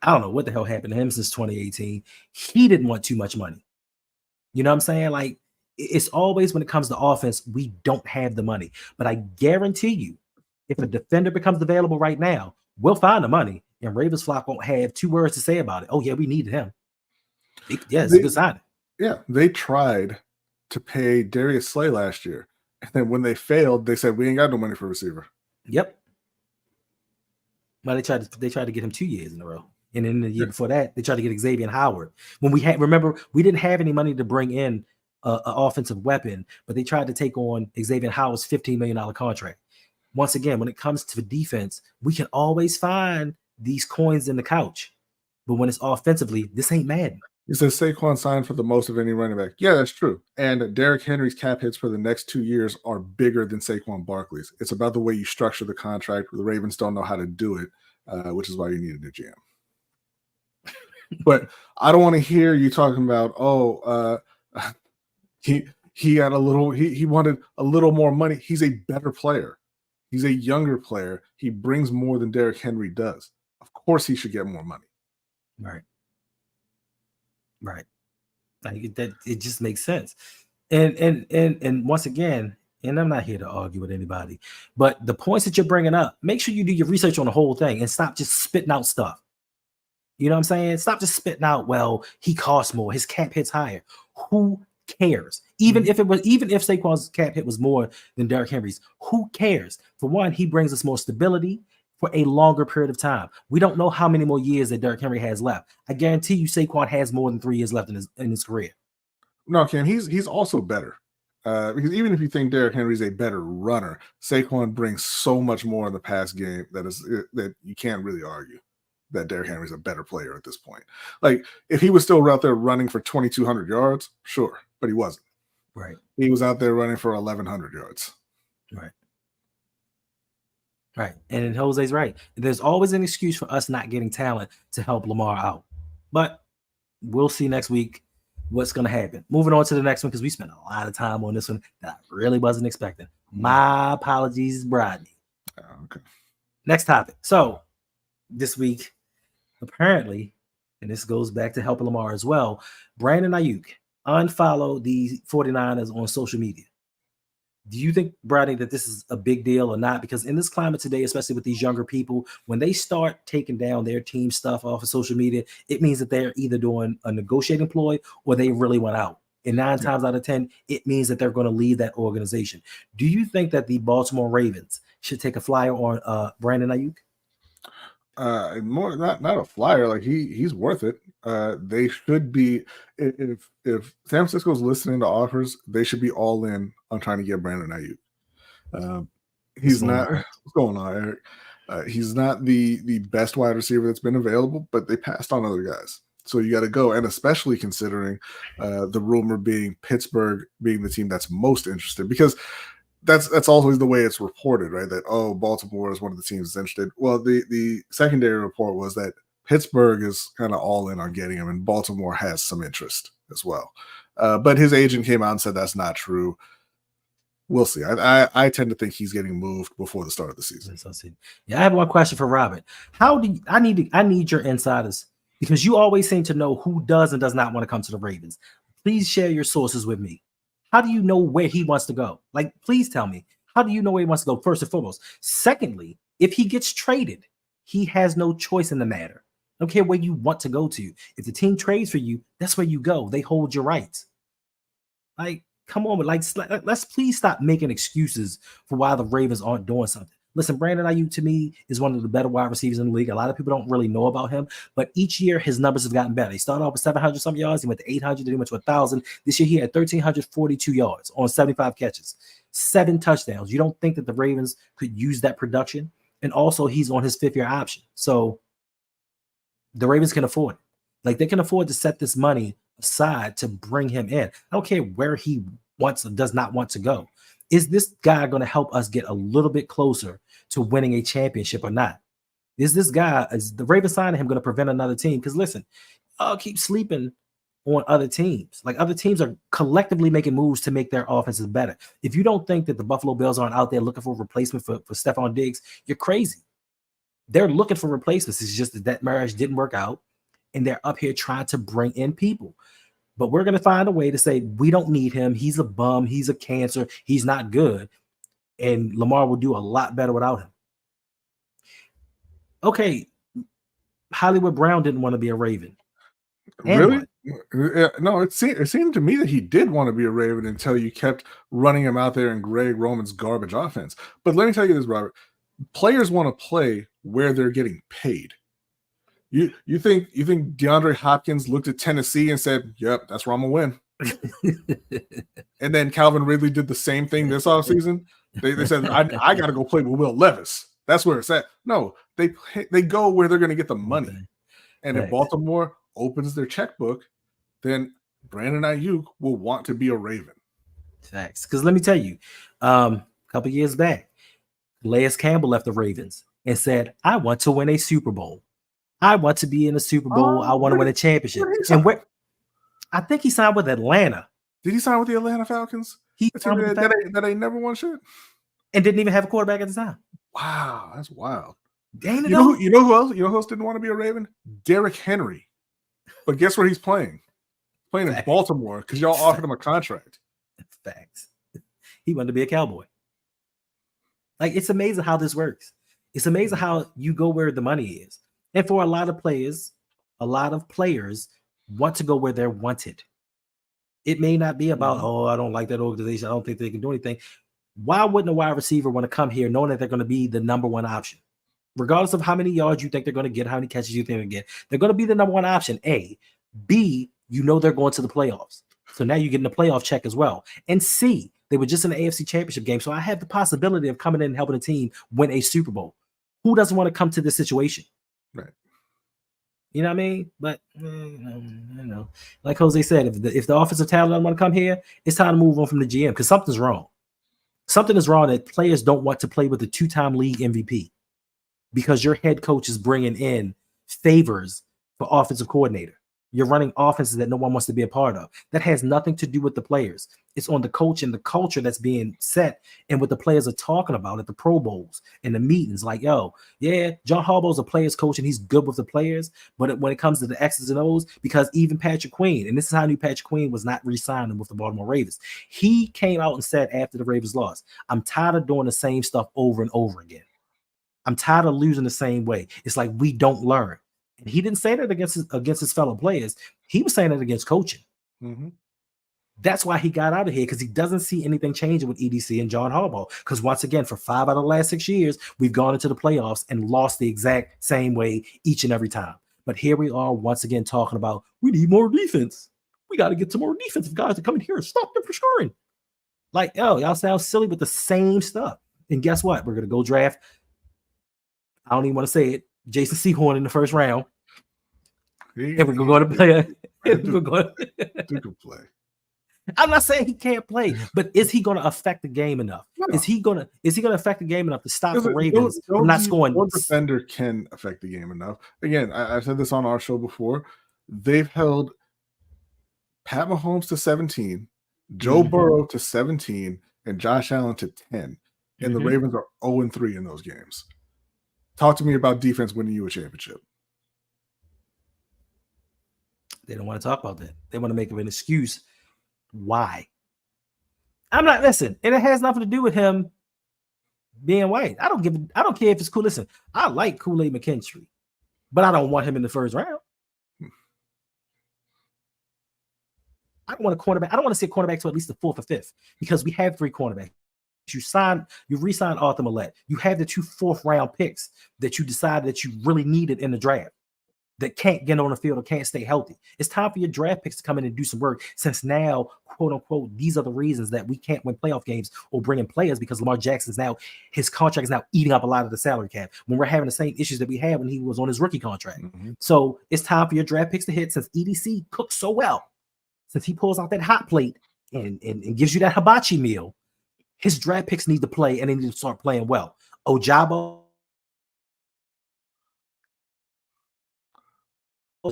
I don't know what the hell happened to him since 2018, he didn't want too much money. You know what I'm saying? Like, it's always when it comes to offense, we don't have the money. But I guarantee you, if a defender becomes available right now, we'll find the money, and Ravens flock won't have 2 words to say about it. Oh, yeah, we needed him. Yeah, it's a good sign. Yeah, they tried to pay Darius Slay last year. And then when they failed, they said, we ain't got no money for receiver. Yep. Well, they tried to get him 2 years in a row. And then the year before that, they tried to get Xavier Howard. When we didn't have any money to bring in an offensive weapon, but they tried to take on Xavier Howard's $15 million contract. Once again, when it comes to defense, we can always find these coins in the couch. But when it's offensively, this ain't Madden. It says Saquon signed for the most of any running back. Yeah, that's true. And Derrick Henry's cap hits for the next 2 years are bigger than Saquon Barkley's. It's about the way you structure the contract. The Ravens don't know how to do it, which is why you need a new GM. But I don't want to hear you talking about, he had he wanted a little more money. He's a better player. He's a younger player. He brings more than Derrick Henry does. Of course he should get more money. Right. Like that, it just makes sense. And once again, and I'm not here to argue with anybody, but the points that you're bringing up, make sure you do your research on the whole thing and stop just spitting out stuff. You know what I'm saying? Stop just spitting out, well, he costs more, his cap hits higher. Who cares? Even if Saquon's cap hit was more than Derrick Henry's, who cares? For one, he brings us more stability for a longer period of time. We don't know how many more years that Derrick Henry has left. I guarantee you Saquon has more than 3 years left in his career. No, Cam, he's also better. Because even if you think Derrick Henry's a better runner, Saquon brings so much more in the pass game that you can't really argue that Derrick Henry's a better player at this point. Like if he was still out there running for 2,200 yards, sure, but he wasn't. Right. He was out there running for 1,100 yards. Right. Right. And Jose's right. There's always an excuse for us not getting talent to help Lamar out. But we'll see next week what's going to happen. Moving on to the next one, because we spent a lot of time on this one that I really wasn't expecting. My apologies, Brodny. Okay. Next topic. So this week, apparently, and this goes back to helping Lamar as well, Brandon Ayuk unfollowed the 49ers on social media. Do you think, Brodny, that this is a big deal or not? Because in this climate today, especially with these younger people, when they start taking down their team stuff off of social media, it means that they're either doing a negotiating ploy or they really went out. And 9 times out of 10, it means that they're going to leave that organization. Do you think that the Baltimore Ravens should take a flyer on Brandon Ayuk? More not a flyer. Like he's worth it. They should be. If San Francisco's listening to offers, they should be all in on trying to get Brandon Ayuk. He's not. What's going on, Eric? He's not the best wide receiver that's been available, but they passed on other guys. So you got to go, and especially considering the rumor being Pittsburgh being the team that's most interested, because that's always the way it's reported, right? That Baltimore is one of the teams that's interested. Well, the secondary report was that Pittsburgh is kind of all in on getting him, and Baltimore has some interest as well. But his agent came out and said that's not true. We'll see. I tend to think he's getting moved before the start of the season. Yeah, I have one question for Robert. I need your insiders, because you always seem to know who does and does not want to come to the Ravens. Please share your sources with me. How do you know where he wants to go? Like, please tell me. How do you know where he wants to go, first and foremost? Secondly, if he gets traded, he has no choice in the matter. I don't care where you want to go to. If the team trades for you, that's where you go. They hold your rights. Like, come on, but let's please stop making excuses for why the Ravens aren't doing something. Listen, Brandon Ayuk to me is one of the better wide receivers in the league. A lot of people don't really know about him, but each year his numbers have gotten better. He started off with 700 some yards. He went to 800. Then he went to 1,000. This year he had 1,342 yards on 75 catches, 7 touchdowns. You don't think that the Ravens could use that production? And also he's on his 5th-year option. So the Ravens can afford it. Like, they can afford to set this money aside to bring him in. I don't care where he wants or does not want to go. Is this guy going to help us get a little bit closer to winning a championship or not? Is the Ravens signing him going to prevent another team? Because listen, I'll keep sleeping on other teams. Like, other teams are collectively making moves to make their offenses better. If you don't think that the Buffalo Bills aren't out there looking for a replacement for Stephon Diggs, you're crazy. They're looking for replacements. It's just that marriage didn't work out, and they're up here trying to bring in people. But we're going to find a way to say we don't need him. He's a bum. He's a cancer. He's not good. And Lamar will do a lot better without him. Okay, Hollywood Brown didn't want to be a Raven. And really? No, it seemed to me that he did want to be a Raven until you kept running him out there in Greg Roman's garbage offense. But let me tell you this, Robert. Players want to play where they're getting paid. You think DeAndre Hopkins looked at Tennessee and said, "Yep, that's where I'm gonna win." And then Calvin Ridley did the same thing this offseason. They said, "I got to go play with Will Levis. That's where it's at." No, they go where they're going to get the money. Okay. And if Baltimore opens their checkbook, then Brandon Ayuk will want to be a Raven. Facts. Because let me tell you, a couple years back, Calais Campbell left the Ravens and said, "I want to win a Super Bowl. I want to be in a Super Bowl. I want to win a championship." I think he signed with Atlanta. Did he sign with the Atlanta Falcons? That ain't never won shit. And didn't even have a quarterback at the time. Wow, that's wild. Dang it, you know who else? You know who else didn't want to be a Raven? Derrick Henry. But guess where he's playing? Playing in Baltimore because y'all offered him a contract. Facts. He wanted to be a Cowboy. Like, it's amazing how this works. It's amazing how you go where the money is. And for a lot of players want to go where they're wanted. It may not be about, I don't like that organization. I don't think they can do anything. Why wouldn't a wide receiver want to come here knowing that they're going to be the number one option? Regardless of how many yards you think they're going to get, how many catches you think they're going to get, they're going to be the number one option, A. B, they're going to the playoffs. So now you're getting a playoff check as well. And C, they were just in the AFC Championship game. So I have the possibility of coming in and helping a team win a Super Bowl. Who doesn't want to come to this situation? Right. You know what I mean? But like Jose said, if the offensive talent doesn't want to come here, it's time to move on from the GM because something's wrong. Something is wrong that players don't want to play with the two-time league MVP because your head coach is bringing in favors for offensive coordinator. You're running offenses that no one wants to be a part of. That has nothing to do with the players. It's on the coach and the culture that's being set and what the players are talking about at the Pro Bowls and the meetings. Like, yo, yeah, John Harbaugh's a players coach and he's good with the players. But when it comes to the X's and O's, because even Patrick Queen, and this is how I knew Patrick Queen was not re-signing with the Baltimore Ravens. He came out and said after the Ravens lost, I'm tired of doing the same stuff over and over again. I'm tired of losing the same way. It's like we don't learn. And he didn't say that against his fellow players. He was saying it against coaching. Mm-hmm. That's why he got out of here, because he doesn't see anything changing with EDC and John Harbaugh. Because once again, for 5 out of the last 6 years, we've gone into the playoffs and lost the exact same way each and every time. But here we are once again talking about we need more defense. We got to get some more defensive guys to come in here and stop them from scoring. Like, oh, y'all sound silly with the same stuff. And guess what? We're going to go draft. I don't even want to say it. Jason Sehorn in the first round. And we're going to play. Duke can play. I'm not saying he can't play, but is he going to affect the game enough? No. Is he going to affect the game enough to stop the Ravens from not scoring? One defender can affect the game enough. Again, I said this on our show before. They've held Pat Mahomes to 17, Joe Burrow to 17, and Josh Allen to 10. And the Ravens are 0-3 in those games. Talk to me about defense winning you a championship. They don't want to talk about that. They want to make it an excuse. Why? I'm not, listen, and it has nothing to do with him being white. I don't care if it's cool. Listen, I like Kool-Aid McKinstry, but I don't want him in the first round. I don't want a cornerback. I don't want to see a cornerback to at least the 4th or 5th because we have 3 cornerbacks. You re-signed Arthur Millette. You have the 2 4th-round picks that you decided that you really needed in the draft that can't get on the field or can't stay healthy. It's time for your draft picks to come in and do some work, since now, quote unquote, these are the reasons that we can't win playoff games or bring in players, because Lamar Jackson's now, his contract is now eating up a lot of the salary cap when we're having the same issues that we had when he was on his rookie contract. So it's time for your draft picks to hit, since EDC cooks so well, since he pulls out that hot plate and gives you that hibachi meal. His draft picks need to play, and they need to start playing well. Ojabo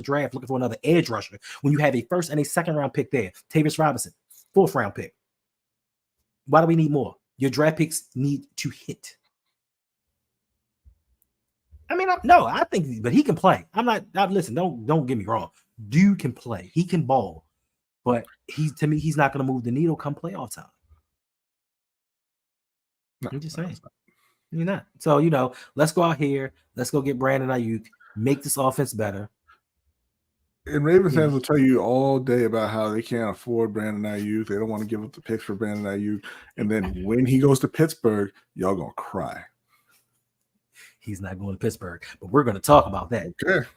draft looking for another edge rusher when you have a 1st and a 2nd round pick there. Tavis Robinson, 4th round pick. Why do we need more? Your draft picks need to hit. I mean, I think, but he can play. Listen, don't get me wrong. Dude can play. He can ball. But to me, he's not going to move the needle come playoff time. No, I'm just saying. You're not. So, let's go out here. Let's go get Brandon Ayuk. Make this offense better. And Ravens fans will tell you all day about how they can't afford Brandon Ayuk. They don't want to give up the picks for Brandon Ayuk. And then when he goes to Pittsburgh, y'all going to cry. He's not going to Pittsburgh, but we're going to talk about that. Okay.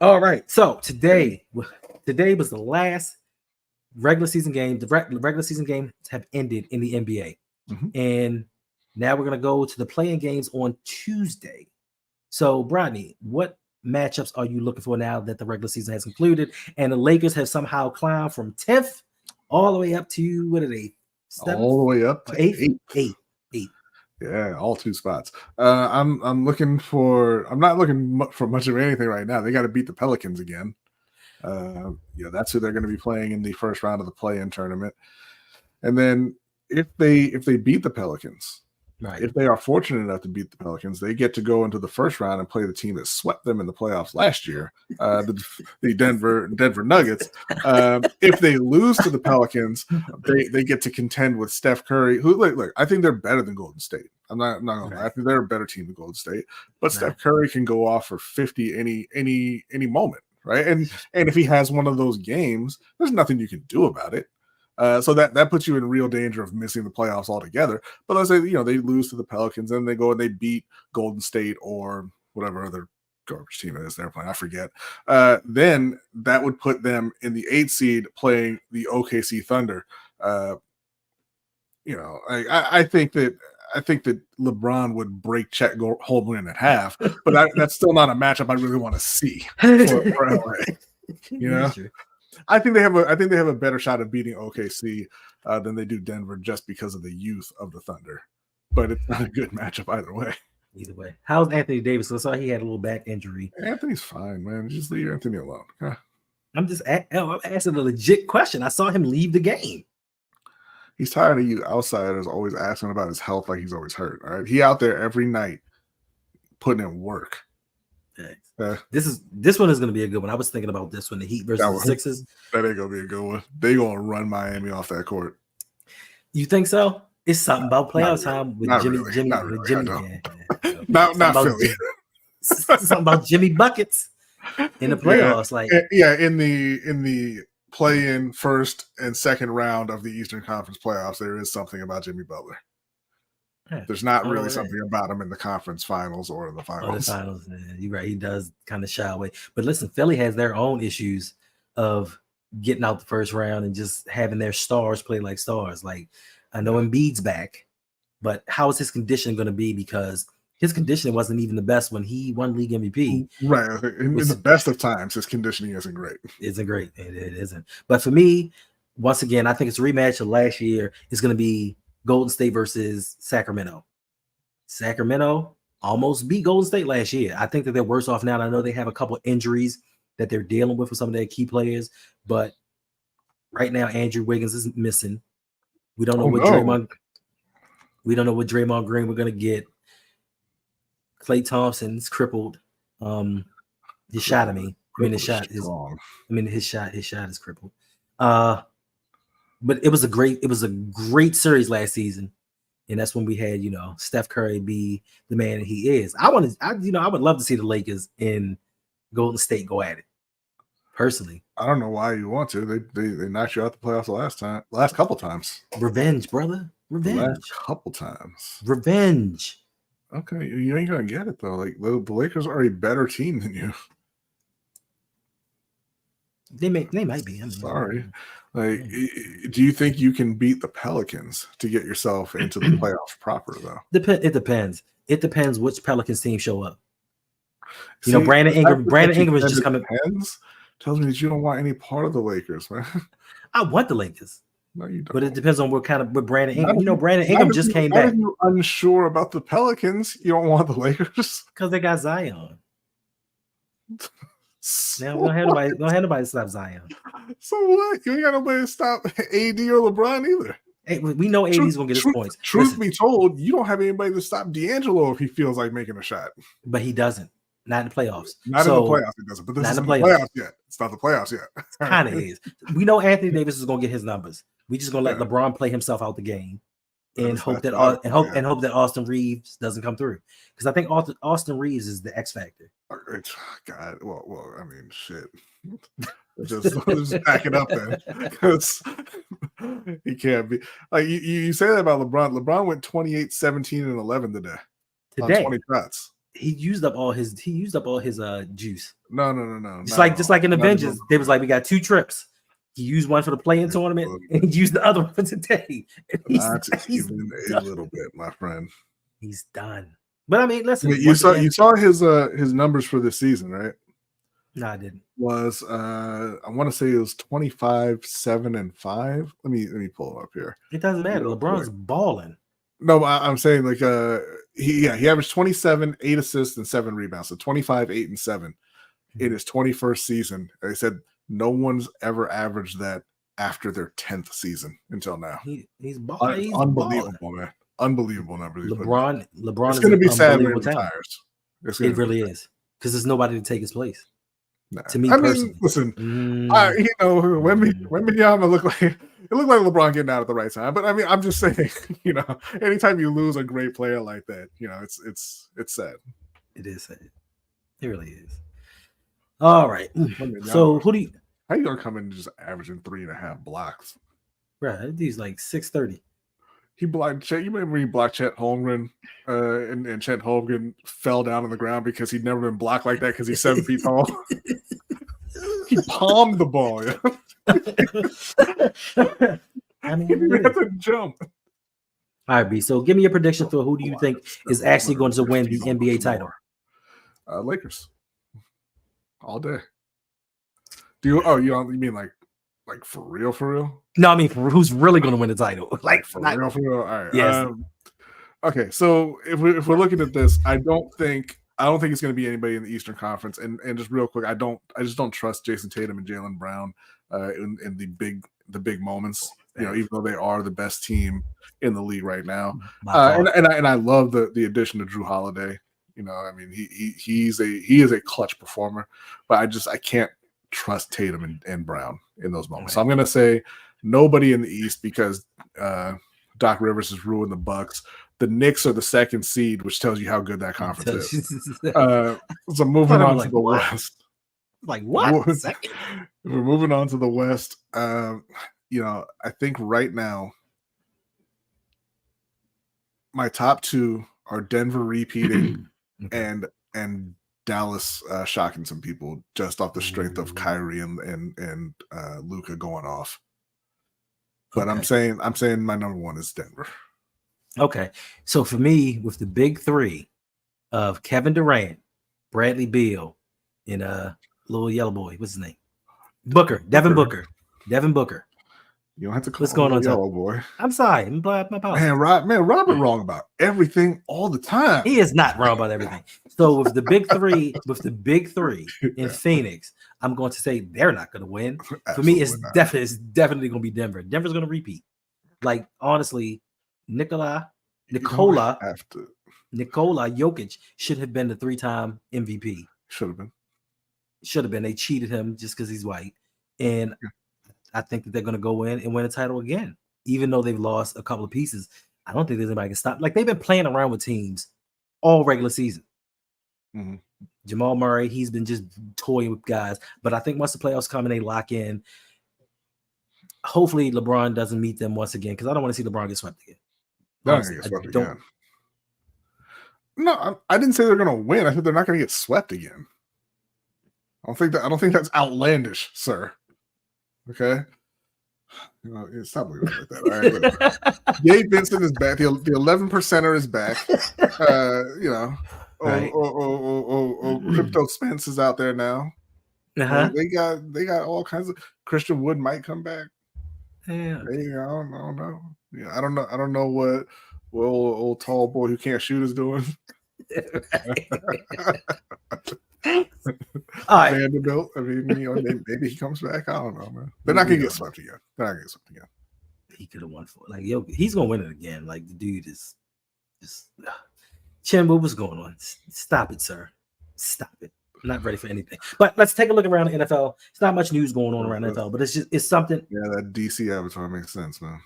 All right. So today was the last regular season game. The regular season games have ended in the NBA. And now we're going to go to the play-in games on Tuesday. So, Brodny, what matchups are you looking for now that the regular season has concluded and the Lakers have somehow climbed from 10th all the way up to, what are they? 7th? All the way up to 8th. Yeah, all 2 spots. I'm not looking for much of anything right now. They got to beat the Pelicans again. That's who they're going to be playing in the first round of the play-in tournament. And then if they beat the Pelicans, right, if they are fortunate enough to beat the Pelicans, they get to go into the first round and play the team that swept them in the playoffs last year, the Denver Nuggets. If they lose to the Pelicans, they get to contend with Steph Curry, who look, I think they're better than Golden State. I'm not gonna lie. I think they're a better team than Golden State, but Steph Curry can go off for 50 any moment, right? And if he has one of those games, there's nothing you can do about it. So that puts you in real danger of missing the playoffs altogether. But let's say, they lose to the Pelicans and they go and they beat Golden State or whatever other garbage team it is they're playing. I forget. Then that would put them in the 8th seed playing the OKC Thunder. I think that LeBron would break Chet Holmgren in half, but that's still not a matchup I really want to see for LA. You know, I think they have a better shot of beating OKC than they do Denver just because of the youth of the Thunder. But it's not a good matchup either way. Either way, how's Anthony Davis? I saw he had a little back injury. Anthony's fine, man. Just leave Anthony alone. I'm asking a legit question. I saw him leave the game. He's tired of you outsiders always asking about his health like he's always hurt. All right, he out there every night putting in work. This one is going to be a good one. I was thinking about this one, the Heat versus the Sixers. That ain't going to be a good one. They going to run Miami off that court. You think so? It's something about playoff time with Jimmy. Not Philly. Something about Jimmy buckets in the playoffs. In the play-in first and second round of the Eastern Conference playoffs, there is something about Jimmy Butler. There's not really something about him in the conference finals or in the finals. You're right. He does kind of shy away. But listen, Philly has their own issues of getting out the first round and just having their stars play like stars. Like, I know Embiid's back, but how is his condition going to be? Because his conditioning wasn't even the best when he won league MVP. Right. In the best of times, his conditioning isn't great. Isn't great. It isn't. But for me, once again, I think it's a rematch of last year. It's going to be Golden State versus Sacramento. Sacramento almost beat Golden State last year. I think that they're worse off now. I know they have a couple injuries that they're dealing with some of their key players, but right now Andrew Wiggins is missing. We don't know Draymond Green we're gonna get. Klay Thompson's crippled. His shot. His shot is crippled. But it was a great series last season, and that's when we had Steph Curry be the man that he is. I would love to see the Lakers and Golden State go at it. Personally, I don't know why you want to. They knocked you out the playoffs the last couple times. Revenge, brother. Revenge. The last couple times. Revenge. Okay, you ain't gonna get it though. Like the Lakers are a better team than you. They might be. Sorry. Like, do you think you can beat the Pelicans to get yourself into the playoffs proper though? It depends. It depends which Pelicans team show up. Brandon Ingram is just coming. Tells me that you don't want any part of the Lakers, man. I want the Lakers. No, you don't. But it depends on what Brandon Ingram. Brandon Ingram just came back. You're unsure about the Pelicans. You don't want the Lakers because they got Zion. Now don't have nobody to stop Zion. So what? You ain't got nobody to stop AD or LeBron either. Hey, we know AD's gonna get his points. Truth be told, you don't have anybody to stop D'Angelo if he feels like making a shot. But he doesn't. Not in the playoffs. Not in the playoffs, it doesn't. But this isn't the playoffs yet. It's not the playoffs yet. Kind of is. We know Anthony Davis is gonna get his numbers. We just gonna let LeBron play himself out the game and hope that Austin Reeves doesn't come through. Because I think Austin Reeves is the X factor. God, well, I mean, shit. just back it up then, because he can't be like you say that about LeBron. LeBron went 28, 17, and 11 today. On 20 shots. He used up all his juice. No. Just like in Avengers, they was like, we got 2 trips. He used one for the play-in tournament, and he used the other one for today. Not even a little bit, my friend. He's done. But I mean, listen. You saw his numbers for this season, right? No, I didn't. Was I want to say it was 25, 7, and 5. Let me pull it up here. It doesn't matter. LeBron's balling. No, I'm saying like he averaged 27, 8 assists, and 7 rebounds. So 25, 8, and 7 in his 21st season. They said no one's ever averaged that after their 10th season until now. He's balling. Unbelievable, man. Unbelievable numbers. LeBron it's going to be sad when he retires. It really is, because there's nobody to take his place. Nah. To me, listen, Wembanyama looked like LeBron getting out at the right time. But I mean, I'm just saying, anytime you lose a great player like that, it's sad. It is sad. It really is. All right. So how you gonna come in just averaging 3.5 blocks? Right, he's like 6'30". He blocked Chet. You remember he blocked Chet Holmgren, and Chet Holmgren fell down on the ground because he'd never been blocked like that because he's 7 feet tall. He palmed the ball. Yeah. I mean, He didn't have to jump. All right, B. So give me your prediction for who do you think is actually going to win the NBA title? Lakers. All day. Do you? Oh, you mean like for real? For real? No, I mean who's really going to win the title? Like for real? For real? All right. Yes. Okay, so if we're looking at this, I don't think it's going to be anybody in the Eastern Conference. And just real quick, I just don't trust Jason Tatum and Jaylen Brown in the big moments. You know, even though they are the best team in the league right now. And I love the addition of Drew Holiday. You know, I mean, he is a clutch performer, but I can't trust Tatum and Brown in those moments. So I'm going to say nobody in the East because Doc Rivers has ruined the Bucks. The Knicks are the 2nd seed, which tells you how good that conference is. So moving on to the West. Like what? We're moving on to the West. You know, I think right now my top 2 are Denver repeating and Dallas shocking some people just off the strength of Kyrie and Luka going off. But I'm saying my number 1 is Denver. Okay. So for me, with the big 3 of Kevin Durant, Bradley Beal, and little yellow boy, what's his name? Devin Booker. You don't have to call what's going on, yellow boy. I'm sorry. My apologies. Robert wrong about everything all the time. He is not wrong about everything. So with the big 3, in Phoenix, I'm going to say they're not going to win. For me, it's definitely going to be Denver. Denver's going to repeat. Like honestly, Nikola Jokic should have been the 3-time MVP. Should have been. They cheated him just because he's white. And I think that they're going to go in and win a title again. Even though they've lost a couple of pieces, I don't think there's anybody can stop. Like they've been playing around with teams all regular season. Mm-hmm. Jamal Murray, he's been just toying with guys. But I think once the playoffs come and they lock in, hopefully LeBron doesn't meet them once again because I don't want to see LeBron get swept again. No, I didn't say they're going to win. I said they're not going to get swept again. I don't think that's outlandish, sir. Okay. You know, stop looking like that. All right, Gabe Vincent is back. The 11%er is back. You know, Crypto Spence is out there now. They got all kinds of. Christian Wood might come back. Yeah, I don't know. Yeah, I don't know what old tall boy who can't shoot is doing. All right. Vanderbilt. I mean, you know, maybe he comes back. I don't know, man. They're not gonna get swept again. He could have won for it. Like, yo, he's gonna win it again. Like the dude is just Chin, what's going on? Stop it, sir. Stop it. I'm not ready for anything. But let's take a look around the NFL. It's not much news going on around the NFL, but it's something. Yeah, that DC avatar makes sense, man.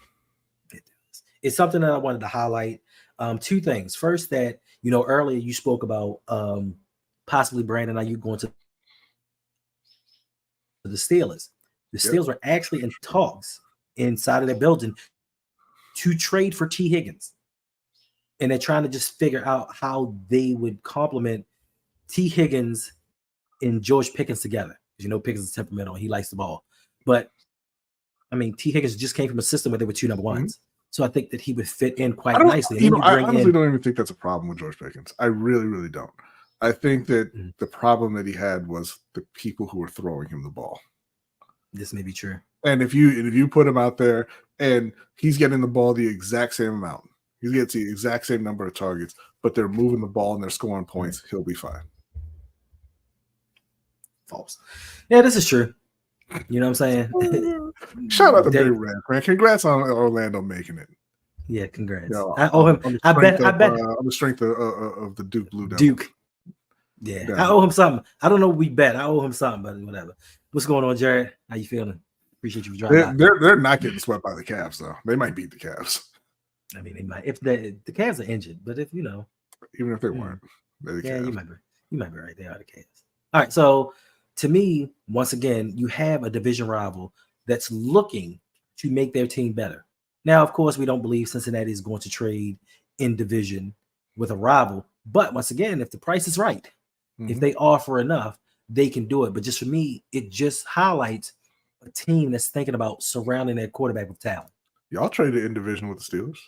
It does. It's something that I wanted to highlight. 2 things. First, that earlier you spoke about possibly Brandon Ayuk going to the Steelers. The Steelers were actually in talks inside of their building to trade for T. Higgins. And they're trying to just figure out how they would complement T. Higgins and George Pickens together. Because Pickens is temperamental. He likes the ball. But, I mean, T. Higgins just came from a system where there were 2 number 1s. Mm-hmm. So I think that he would fit in quite nicely. I honestly don't even think that's a problem with George Pickens. I really, really don't. I think that the problem that he had was the people who were throwing him the ball. This may be true. And if you put him out there and he's getting the ball the exact same amount, he gets the exact same number of targets, but they're moving the ball and they're scoring points, he'll be fine. False. Yeah, this is true. You know what I'm saying? Shout out to Big Red, man. Congrats on Orlando making it. Yeah, congrats. I owe him. I bet on the strength of the Duke Blue Devils. Duke. Yeah, I owe him something. I don't know what we bet. I owe him something, but whatever. What's going on, Jared? How you feeling? Appreciate you for dropping. They're not getting swept by the Cavs, though. They might beat the Cavs. I mean, they might. If the Cavs are injured, but if even if they weren't, you might be right. They are the Cavs. All right. So to me, once again, you have a division rival that's looking to make their team better. Now, of course, we don't believe Cincinnati is going to trade in division with a rival. But once again, if the price is right, if they offer enough, they can do it. But just for me, it just highlights a team that's thinking about surrounding their quarterback with talent. Y'all traded in division with the Steelers.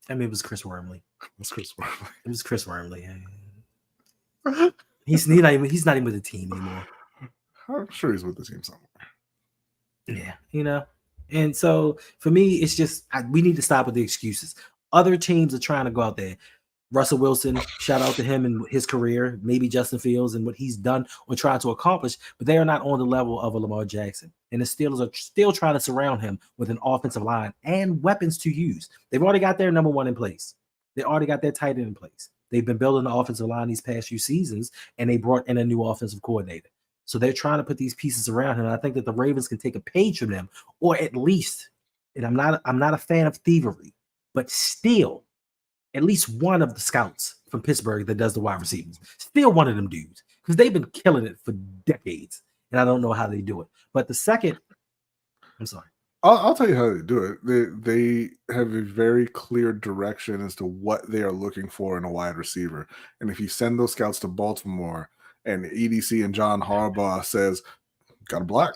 I mean, it was Chris Wormley. It's Chris Wormley. It was Chris Wormley. He's not even with the team anymore. I'm sure he's with the team somewhere. Yeah, And so for me, it's just we need to stop with the excuses. Other teams are trying to go out there. Russell Wilson, shout out to him and his career, maybe Justin Fields and what he's done or tried to accomplish, but they are not on the level of a Lamar Jackson. And the Steelers are still trying to surround him with an offensive line and weapons to use. They've already got their number one in place. They already got their tight end in place. They've been building the offensive line these past few seasons, and they brought in a new offensive coordinator. So they're trying to put these pieces around him. And I think that the Ravens can take a page from them, or at least, and I'm not a fan of thievery, but still, at least one of the scouts from Pittsburgh that does the wide receivers, still one of them dudes, because they've been killing it for decades, and I don't know how they do it. But the second, I'm sorry. I'll tell you how they do it. They have a very clear direction as to what they are looking for in a wide receiver. And if you send those scouts to Baltimore and EDC and John Harbaugh says, got to block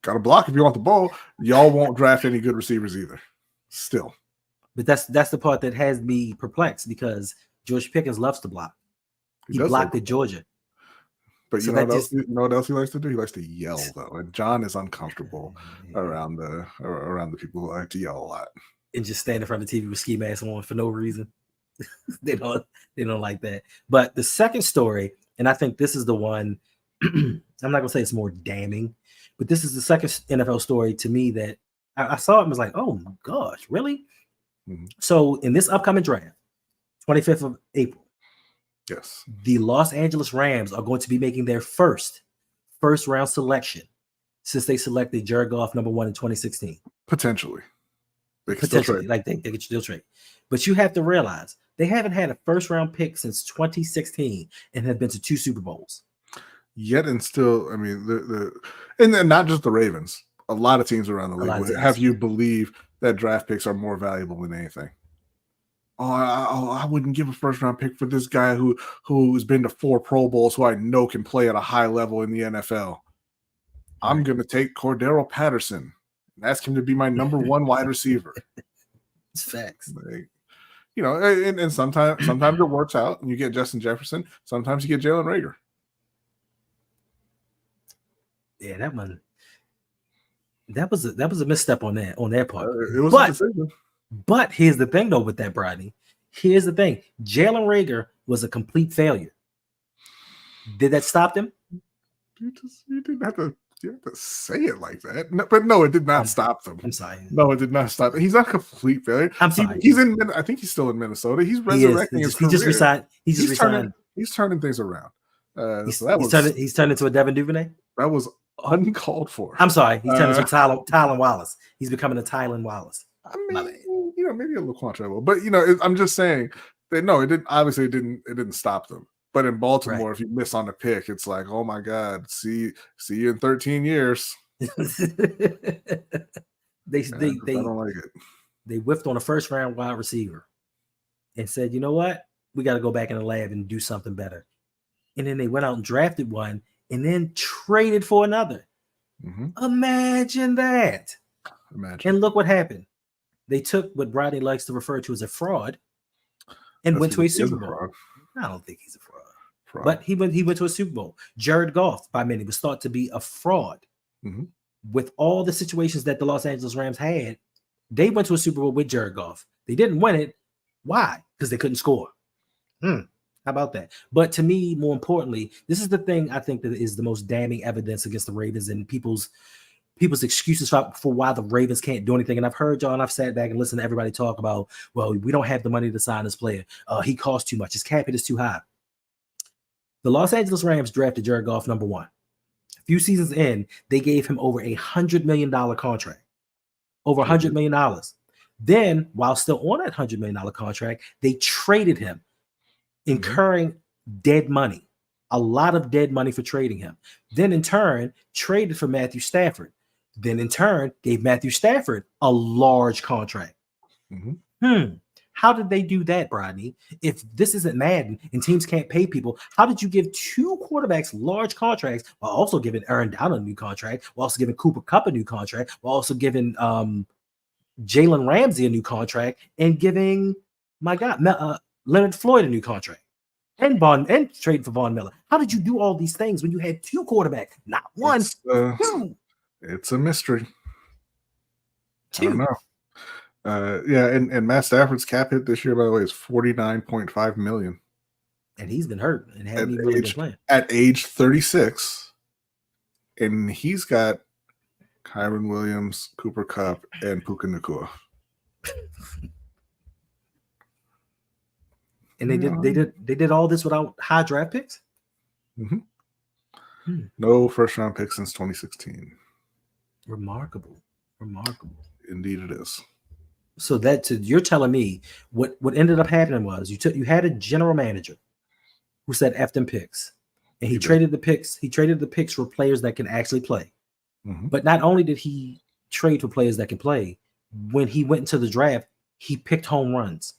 if you want the ball, y'all won't draft any good receivers either. Still. But that's the part that has me perplexed, because George Pickens loves to block. He blocked at Georgia. But you know what else he likes to do? He likes to yell, though. And John is uncomfortable around the people who like to yell a lot. And just stand in front of the TV with ski masks on for no reason. They don't like that. But the second story, and I think this is the one, I'm not going to say it's more damning, but this is the second NFL story to me that I saw it and was like, oh my gosh, really? Mm-hmm. So in this upcoming draft, 25th of April, yes, the Los Angeles Rams are going to be making their first round selection since they selected Jared Goff number 1 in 2016. Potentially. They could still trade. But you have to realize they haven't had a first round pick since 2016 and have been to 2 Super Bowls. Yet and still, I mean, and not just the Ravens, a lot of teams around the league have you believe that draft picks are more valuable than anything. I wouldn't give a first round pick for this guy who's been to 4 Pro Bowls, who I know can play at a high level in the NFL. I'm going to take Cordero Patterson and ask him to be my number 1 wide receiver. It's facts. And sometimes it works out and you get Justin Jefferson. Sometimes you get Jalen Reagor. Yeah, that was a misstep on their part. It was a decision. But here's the thing, though, with that, Brodny. Here's the thing. Jalen Reagor was a complete failure. Did that stop them? You didn't have to say it like that. No, it did not stop them. I'm sorry. No, it did not stop them. He's not a complete failure. I'm sorry. I think he's still in Minnesota. He's resurrecting his career. He just resigned. He's turning things around. He's turned into a Devin Duvernay? That was uncalled for. I'm sorry. He's turned into Tylan Wallace. He's becoming a Tylan Wallace. I mean, maybe a Laquan Treadwell, but I'm just saying that it didn't. Obviously, it didn't stop them. But in Baltimore, if you miss on the pick, it's like, oh my God, see you in 13 years. I don't like it. They whiffed on a first round wide receiver and said, you know what, we got to go back in the lab and do something better. And then they went out and drafted one and then traded for another. Mm-hmm. Imagine that. And look what happened. They took what Brodny likes to refer to as a fraud and went to a Super Bowl. I don't think he's a fraud. But he went to a Super Bowl. Jared Goff, by many, was thought to be a fraud. Mm-hmm. With all the situations that the Los Angeles Rams had, they went to a Super Bowl with Jared Goff. They didn't win it. Why? Because they couldn't score. How about that? But to me, more importantly, this is the thing I think that is the most damning evidence against the Ravens and people's excuses for why the Ravens can't do anything. And I've heard y'all, and I've sat back and listened to everybody talk about, well, we don't have the money to sign this player. He costs too much. His cap hit is too high. The Los Angeles Rams drafted Jared Goff number 1. A few seasons in, they gave him over $100 million contract. Over $100 million. Then, while still on that $100 million contract, they traded him, incurring dead money. A lot of dead money for trading him. Then, in turn, traded for Matthew Stafford. then in turn gave Matthew Stafford a large contract. How did they do that, Brodny? If this isn't Madden and teams can't pay people, how did you give two quarterbacks large contracts while also giving Aaron Donald a new contract, while also giving Cooper Kupp a new contract, while also giving Jalen Ramsey a new contract, and giving Leonard Floyd a new contract, and trade for Von Miller? How did you do all these things when you had two quarterbacks, not one, two? It's a mystery. Two. I don't know. And Matt Stafford's cap hit this year, by the way, is $49.5 million. And he's been hurt and hadn't even really been playing. At age 36, and he's got Kyron Williams, Cooper Kupp, and Puka Nacua. And they did all this without high draft picks? No first round picks since 2016. Remarkable. Indeed it is. So you're telling me what ended up happening was you had a general manager who said F them picks, and he traded the picks. He traded the picks for players that can actually play. But not only did he trade for players that can play, when he went into the draft, he picked home runs.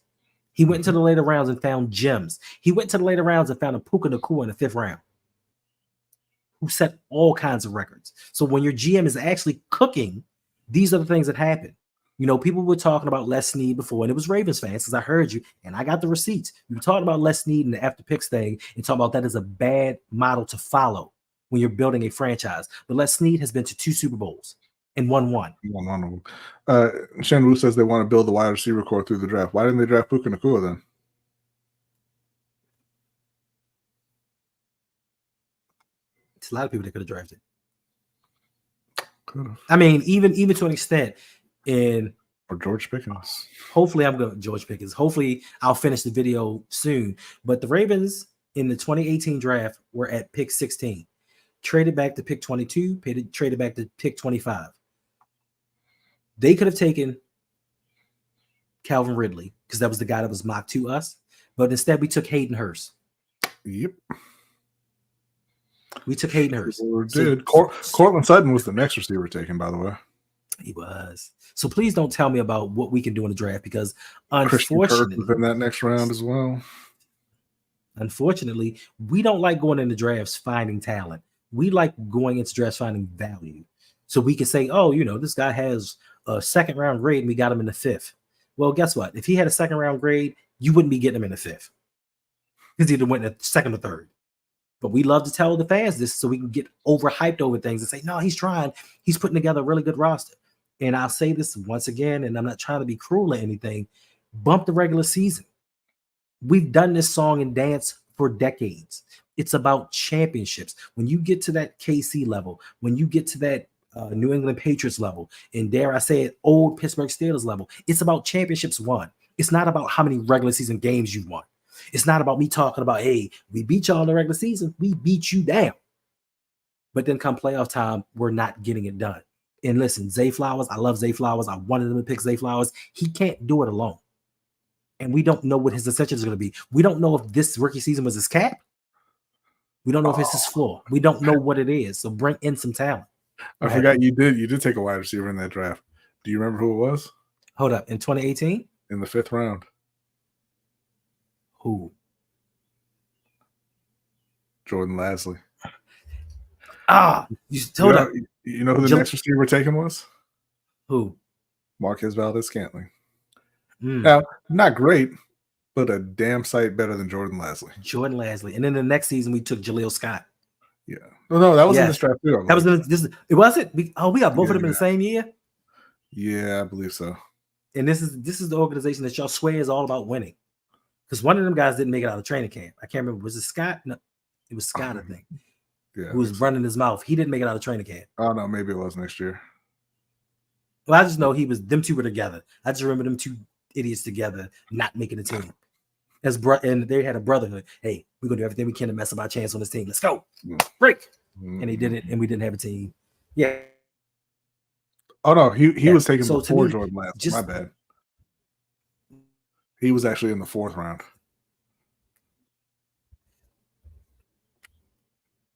He went into the later rounds and found gems. He went to the later rounds and found a Puka Nacua in the 5th round, who set all kinds of records. So when your GM is actually cooking, these are the things that happen. You know, people were talking about Les Snead before, and it was Ravens fans, because I heard you, and I got the receipts. We were talking about Les Snead and the after picks thing, and talking about that as a bad model to follow when you're building a franchise. But Les Snead has been to 2 Super Bowls and won one. Shen Wu says they want to build the wide receiver core through the draft. Why didn't they draft Puka Nacua then? It's a lot of people that could have drafted. Could have. I mean, even to an extent. Or George Pickens. Hopefully George Pickens. Hopefully I'll finish the video soon. But the Ravens in the 2018 draft were at pick 16. Traded back to pick 22, traded back to pick 25. They could have taken Calvin Ridley, because that was the guy that was mocked to us. But instead we took Hayden Hurst. Yep. We took Hayden Hurst. Cortland Sutton was the next receiver taken, by the way. He was. So please don't tell me about what we can do in the draft, because unfortunately, was in that next round as well. Unfortunately, we don't like going into drafts finding talent. We like going into drafts finding value. So we can say, oh, this guy has a 2nd round grade and we got him in the 5th. Well, guess what? If he had a 2nd round grade, you wouldn't be getting him in the 5th, because he'd have went in the 2nd or 3rd. But we love to tell the fans this so we can get overhyped over things and say, no, he's trying. He's putting together a really good roster. And I'll say this once again, and I'm not trying to be cruel or anything, bump the regular season. We've done this song and dance for decades. It's about championships. When you get to that KC level, when you get to that New England Patriots level, and dare I say it, old Pittsburgh Steelers level, it's about championships won. It's not about how many regular season games you won. It's not about me talking about, hey, we beat y'all in the regular season. We beat you down. But then come playoff time, we're not getting it done. And listen, Zay Flowers, I love Zay Flowers. I wanted them to pick Zay Flowers. He can't do it alone. And we don't know what his ascension is going to be. We don't know if this rookie season was his cap. We don't know if it's his floor. We don't know what it is. So bring in some talent. I forgot you did take a wide receiver in that draft. Do you remember who it was? Hold up. In 2018? In the 5th round. Who? Jordan Lasley. You know who the next receiver taken was? Who? Marquez Valdes-Scantling. Now, not great, but a damn sight better than Jordan Lasley. And then the next season we took Jaleel Scott. Yeah. No, that was in this draft too. That was it wasn't? We got both of them in the same year? Yeah, I believe so. And this is the organization that y'all swear is all about winning. Because one of them guys didn't make it out of training camp. I can't remember. Was it Scott? No, it was Scott, I think. Yeah. Who was running his mouth. He didn't make it out of training camp. Oh, no, maybe it was next year. Well, I just know them two were together. I just remember them two idiots together not making the team. And they had a brotherhood. Hey, we're going to do everything we can to mess up our chance on this team. Let's go. Break. And they did it, and we didn't have a team. Yeah. Oh, no, he was taken before Jordan Lasley. My bad. He was actually in the 4th round.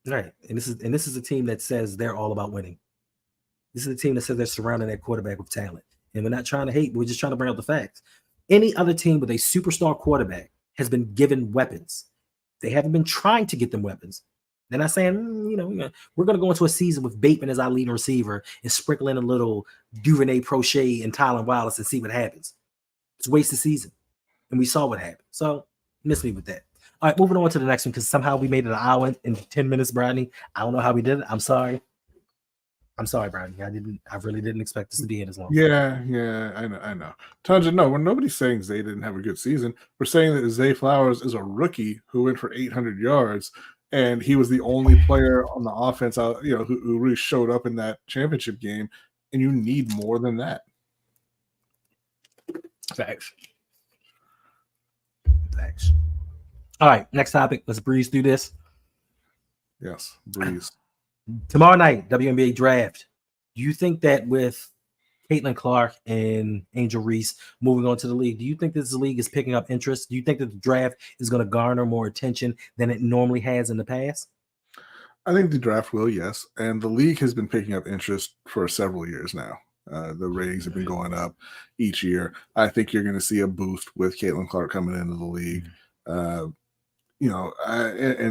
Right. And this is a team that says they're all about winning. This is a team that says they're surrounding their quarterback with talent. And we're not trying to hate, we're just trying to bring out the facts. Any other team with a superstar quarterback has been given weapons. They haven't been trying to get them weapons. They're not saying, we're going to go into a season with Bateman as our leading receiver and sprinkle in a little Duvernay Prochet and Tylen Wallace and see what happens. It's a wasted season. And we saw what happened. So miss me with that. All right, moving on to the next one because somehow we made it an hour and 10 minutes, Brodny. I don't know how we did it. I'm sorry. Brodny. I really didn't expect this to be in as long. Yeah, I know. Tanja, no, when nobody's saying Zay didn't have a good season, we're saying that Zay Flowers is a rookie who went for 800 yards, and he was the only player on the offense out, who really showed up in that championship game, and you need more than that. Facts. All right, next topic. Let's breeze through this. Yes, breeze. Tomorrow night, WNBA draft. Do you think that with Caitlin Clark and Angel Reese moving on to the league, do you think this league is picking up interest? Do you think that the draft is going to garner more attention than it normally has in the past? I think the draft will, yes. And the league has been picking up interest for several years now. The ratings have been going up each year. I think you're going to see a boost with Caitlin Clark coming into the league. And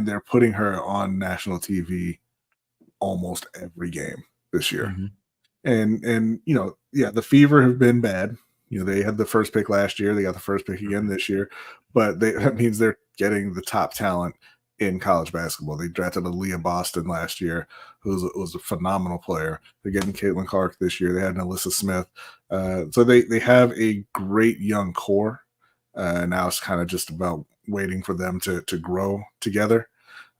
they're putting her on national TV almost every game this year. And the Fever have been bad. They had the first pick last year. They got the first pick again this year. But that means they're getting the top talent in college basketball. They drafted Aaliyah Boston last year, who was a phenomenal player. They're getting Caitlin Clark this year. They had an Alyssa Smith. So they have a great young core. Now it's kind of just about waiting for them to grow together.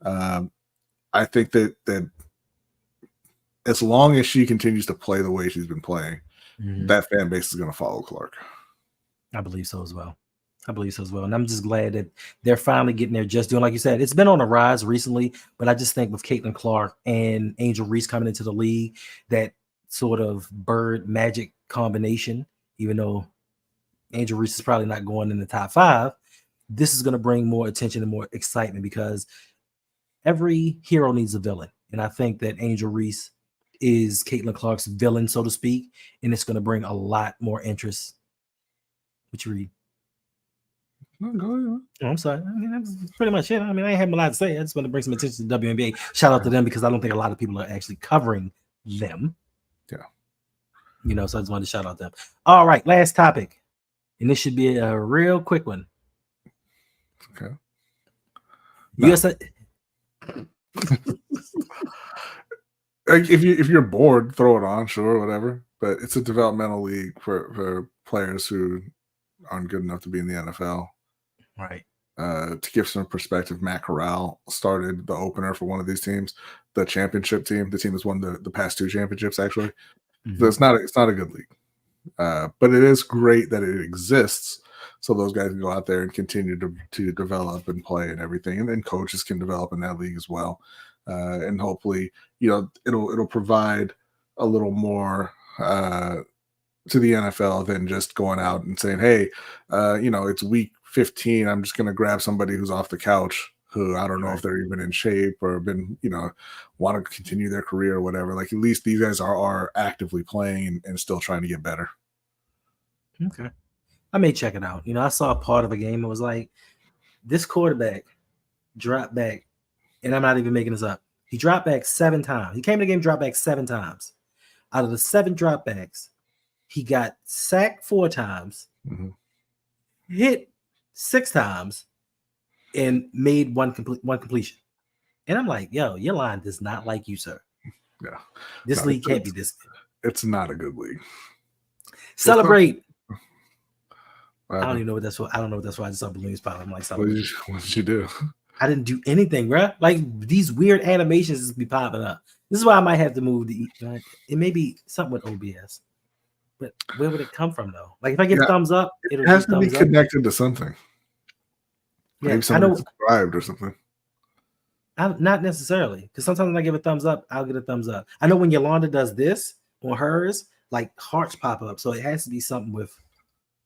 I think that as long as she continues to play the way she's been playing, that fan base is going to follow Clark. I believe so as well. And I'm just glad that they're finally getting there, just doing, like you said, it's been on a rise recently, but I just think with Caitlin Clark and Angel Reese coming into the league, that sort of bird magic combination, even though Angel Reese is probably not going in the top 5, this is going to bring more attention and more excitement because every hero needs a villain. And I think that Angel Reese is Caitlin Clark's villain, so to speak, and it's going to bring a lot more interest. What you read? I'm sorry. That's pretty much it. I ain't having a lot to say. I just want to bring some attention to the WNBA. Shout out to them because I don't think a lot of people are actually covering them. Yeah. So I just wanted to shout out them. All right, last topic. And this should be a real quick one. Okay. USA. If you're bored, throw it on, sure, whatever. But it's a developmental league for players who aren't good enough to be in the NFL. Right. To give some perspective, Matt Corral started the opener for one of these teams, the championship team. The team has won the past 2 championships, actually. So it's not a good league. But it is great that it exists, so those guys can go out there and continue to develop and play and everything, and then coaches can develop in that league as well. And hopefully, it'll provide a little more to the NFL than just going out and saying, hey, it's week 15. I'm just going to grab somebody who's off the couch who I don't know if they're even in shape or been, want to continue their career or whatever. Like, at least these guys are actively playing and still trying to get better. Okay. I may check it out. I saw a part of a game. It was like this quarterback dropped back, and I'm not even making this up. He dropped back 7 times. He came to the game, dropped back 7 times. Out of the 7 dropbacks, he got sacked 4 times, hit 6 times, and made one completion. And I'm like, yo, your line does not like you, sir. Yeah. This league can't be this good. It's not a good league. Celebrate. I don't even know what that's for. I don't know what that's for. I just saw balloons pop. I'm like, celebrate. What did you do? I didn't do anything, bro. Like, these weird animations just be popping up. This is why I might have to move the. It may be something with OBS, but where would it come from though? Like, if I give thumbs up, it has to be connected to something. Yeah, maybe somebody subscribed or something. Not necessarily, because sometimes when I give a thumbs up, I'll get a thumbs up. I know when Yolanda does this on hers, like hearts pop up, so it has to be something with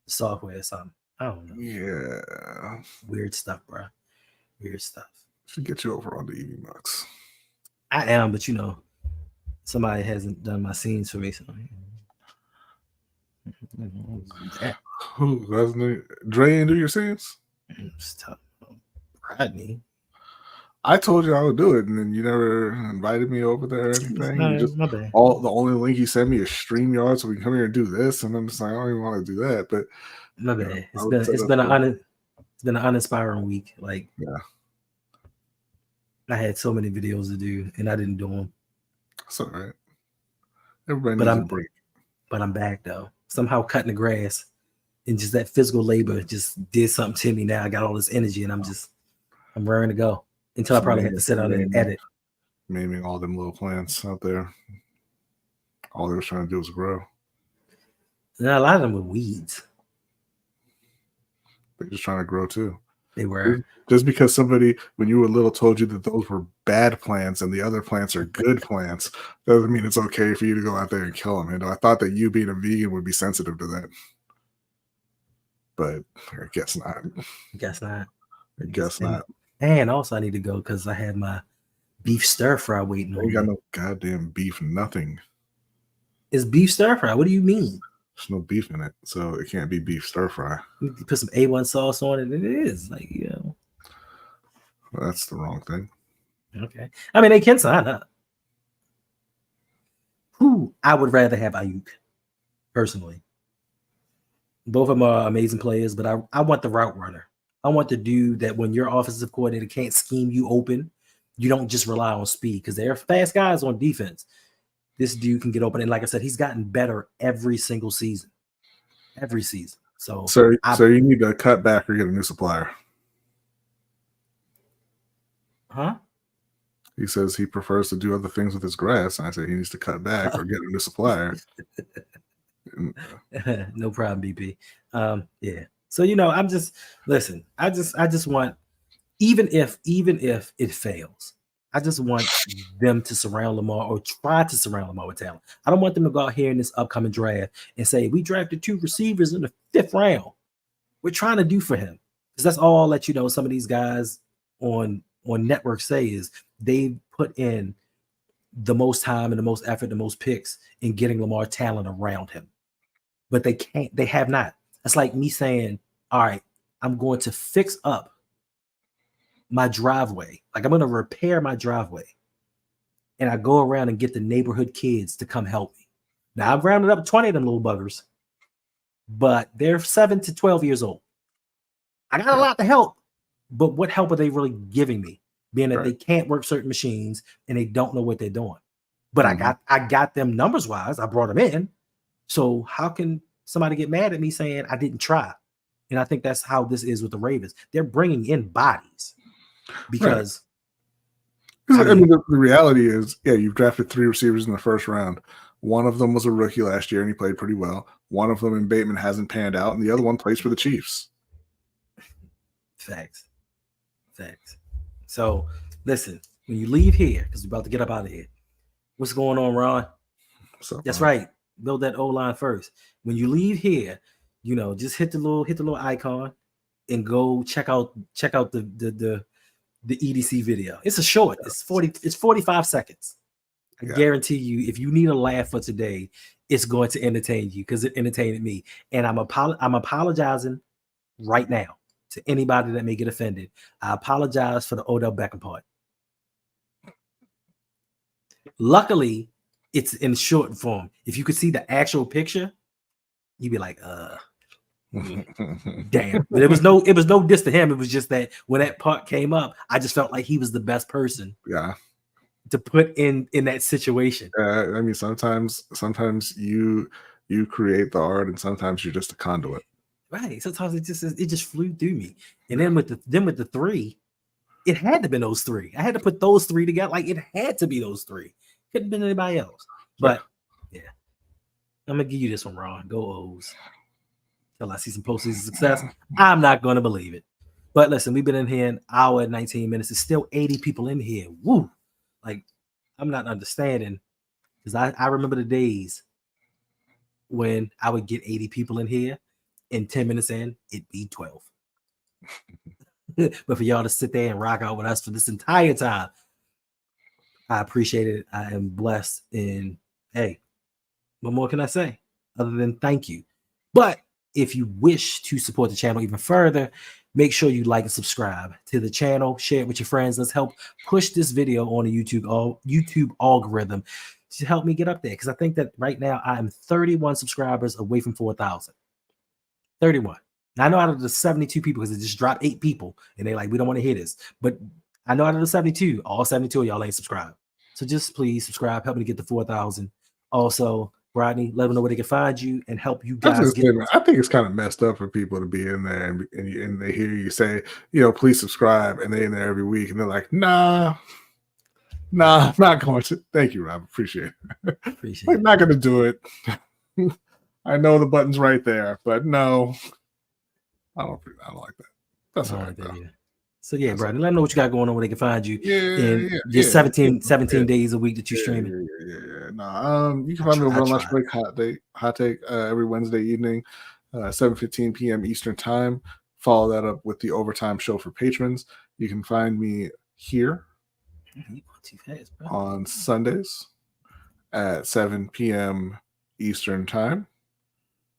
software or something. I don't know. Yeah, weird stuff, bro. Weird stuff. Should get you over on the EV Max. I am, but Somebody hasn't done my scenes for me. So. Who doesn't? Dre ain't do your scenes? Brodny. I told you I would do it, and then you never invited me over there or anything. No, You just my bad. the only link you sent me is StreamYard, so we can come here and do this. And I'm just like, I don't even want to do that. But my bad. It's been an uninspiring week. Like, yeah, I had so many videos to do, and I didn't do them. That's all right. Everybody needs a break. But I'm back though. Somehow cutting the grass and just that physical labor just did something to me. Now I got all this energy, and I'm raring to go until I probably have to sit down and edit. Naming all them little plants out there. All they were trying to do was grow. Now, a lot of them were weeds. They're just trying to grow too. They were. Just because somebody, when you were little, told you that those were bad plants and the other plants are good plants, doesn't mean it's okay for you to go out there and kill them. And I thought that you being a vegan would be sensitive to that. But I guess not. I guess not. And also, I need to go because I have my beef stir fry waiting on me. You got no goddamn beef, nothing. It's beef stir fry. What do you mean? There's no beef in it, so it can't be beef stir fry. You put some A1 sauce on it, and it is like, Well, that's the wrong thing. Okay. I mean, they can sign up. Who I would rather have Ayuk, personally. Both of them are amazing players, but I want the route runner. I want the dude that when your offensive coordinator can't scheme you open, you don't just rely on speed because they're fast guys on defense. This dude can get open. And like I said, he's gotten better every single season. Every season. So you need to cut back or get a new supplier. Huh? He says he prefers to do other things with his grass. And I say he needs to cut back or get a new supplier. No problem, BP. Yeah. So I'm just listen. I just want, even if it fails, I just want them to surround Lamar or try to surround Lamar with talent. I don't want them to go out here in this upcoming draft and say we drafted 2 receivers in the 5th round. We're trying to do for him because that's all that some of these guys on network say is they put in the most time and the most effort, the most picks in getting Lamar talent around him. But they have not. That's like me saying, all right, I'm going to fix up my driveway. Like I'm going to repair my driveway. And I go around and get the neighborhood kids to come help me. Now I've rounded up 20 of them little buggers, but they're 7 to 12 years old. I got a lot to help, but what help are they really giving me? Being that they can't work certain machines and they don't know what they're doing. But I got them numbers wise. I brought them in. So how can somebody get mad at me saying I didn't try? And I think that's how this is with the Ravens. They're bringing in bodies because I mean, the reality is, you've drafted 3 receivers in the 1st round. One of them was a rookie last year and he played pretty well. One of them in Bateman hasn't panned out, and the other one plays for the Chiefs. Facts. So listen, when you leave here, because we're about to get up out of here, what's going on, Ron? That's right. Build that O-line first. When you leave here, just hit the little icon and go check out the EDC video. It's a short. It's 45 seconds. I guarantee you, if you need a laugh for today, it's going to entertain you because it entertained me. And I'm apologizing right now to anybody that may get offended. I apologize for the Odell Beckham part. Luckily, it's in short form. If you could see the actual picture, you'd be like, damn. But it was no diss to him. It was just that when that part came up, I just felt like he was the best person to put in that situation. I mean, sometimes you create the art and sometimes you're just a conduit. Right. Sometimes it just flew through me. And then with the 3, it had to have been those 3. I had to put those 3 together. Like it had to be those 3. Couldn't have been anybody else. But yeah. I'm gonna give you this one, Ron. Go O's. Till I see some postseason success. I'm not gonna believe it. But listen, we've been in here an hour and 19 minutes. There's still 80 people in here. Woo! Like, I'm not understanding because I remember the days when I would get 80 people in here, and 10 minutes in, it'd be 12. But for y'all to sit there and rock out with us for this entire time, I appreciate it. I am blessed. And hey, what more can I say other than thank you? But if you wish to support the channel even further, make sure you like and subscribe to the channel, share it with your friends. Let's help push this video on the YouTube algorithm to help me get up there. Because I think that right now I am 31 subscribers away from 4,000. 31. Now, I know out of the 72 people, because it just dropped 8 people, and they like, we don't want to hear this. But I know out of the 72, all 72 of y'all ain't subscribed. So just please subscribe, help me to get to 4,000. Also, Brodny, let them know where they can find you and help you guys get. I think it's kind of messed up for people to be in there and they hear you say, please subscribe, and they're in there every week, and they're like, nah, I'm not going to. Thank you, Rob. Appreciate it. Appreciate I'm not going to do it. I know the button's right there, but no, I don't like that. That's all right, though. So yeah, Brodny, let them know what you got going on, where they can find you. Yeah, your 17 days a week that you're streaming. No, you can find me over on Lunch Break Hot Take every Wednesday evening, 7:15 p.m. Eastern Time. Follow that up with the Overtime Show for patrons. You can find me here on Sundays at 7 p.m. Eastern Time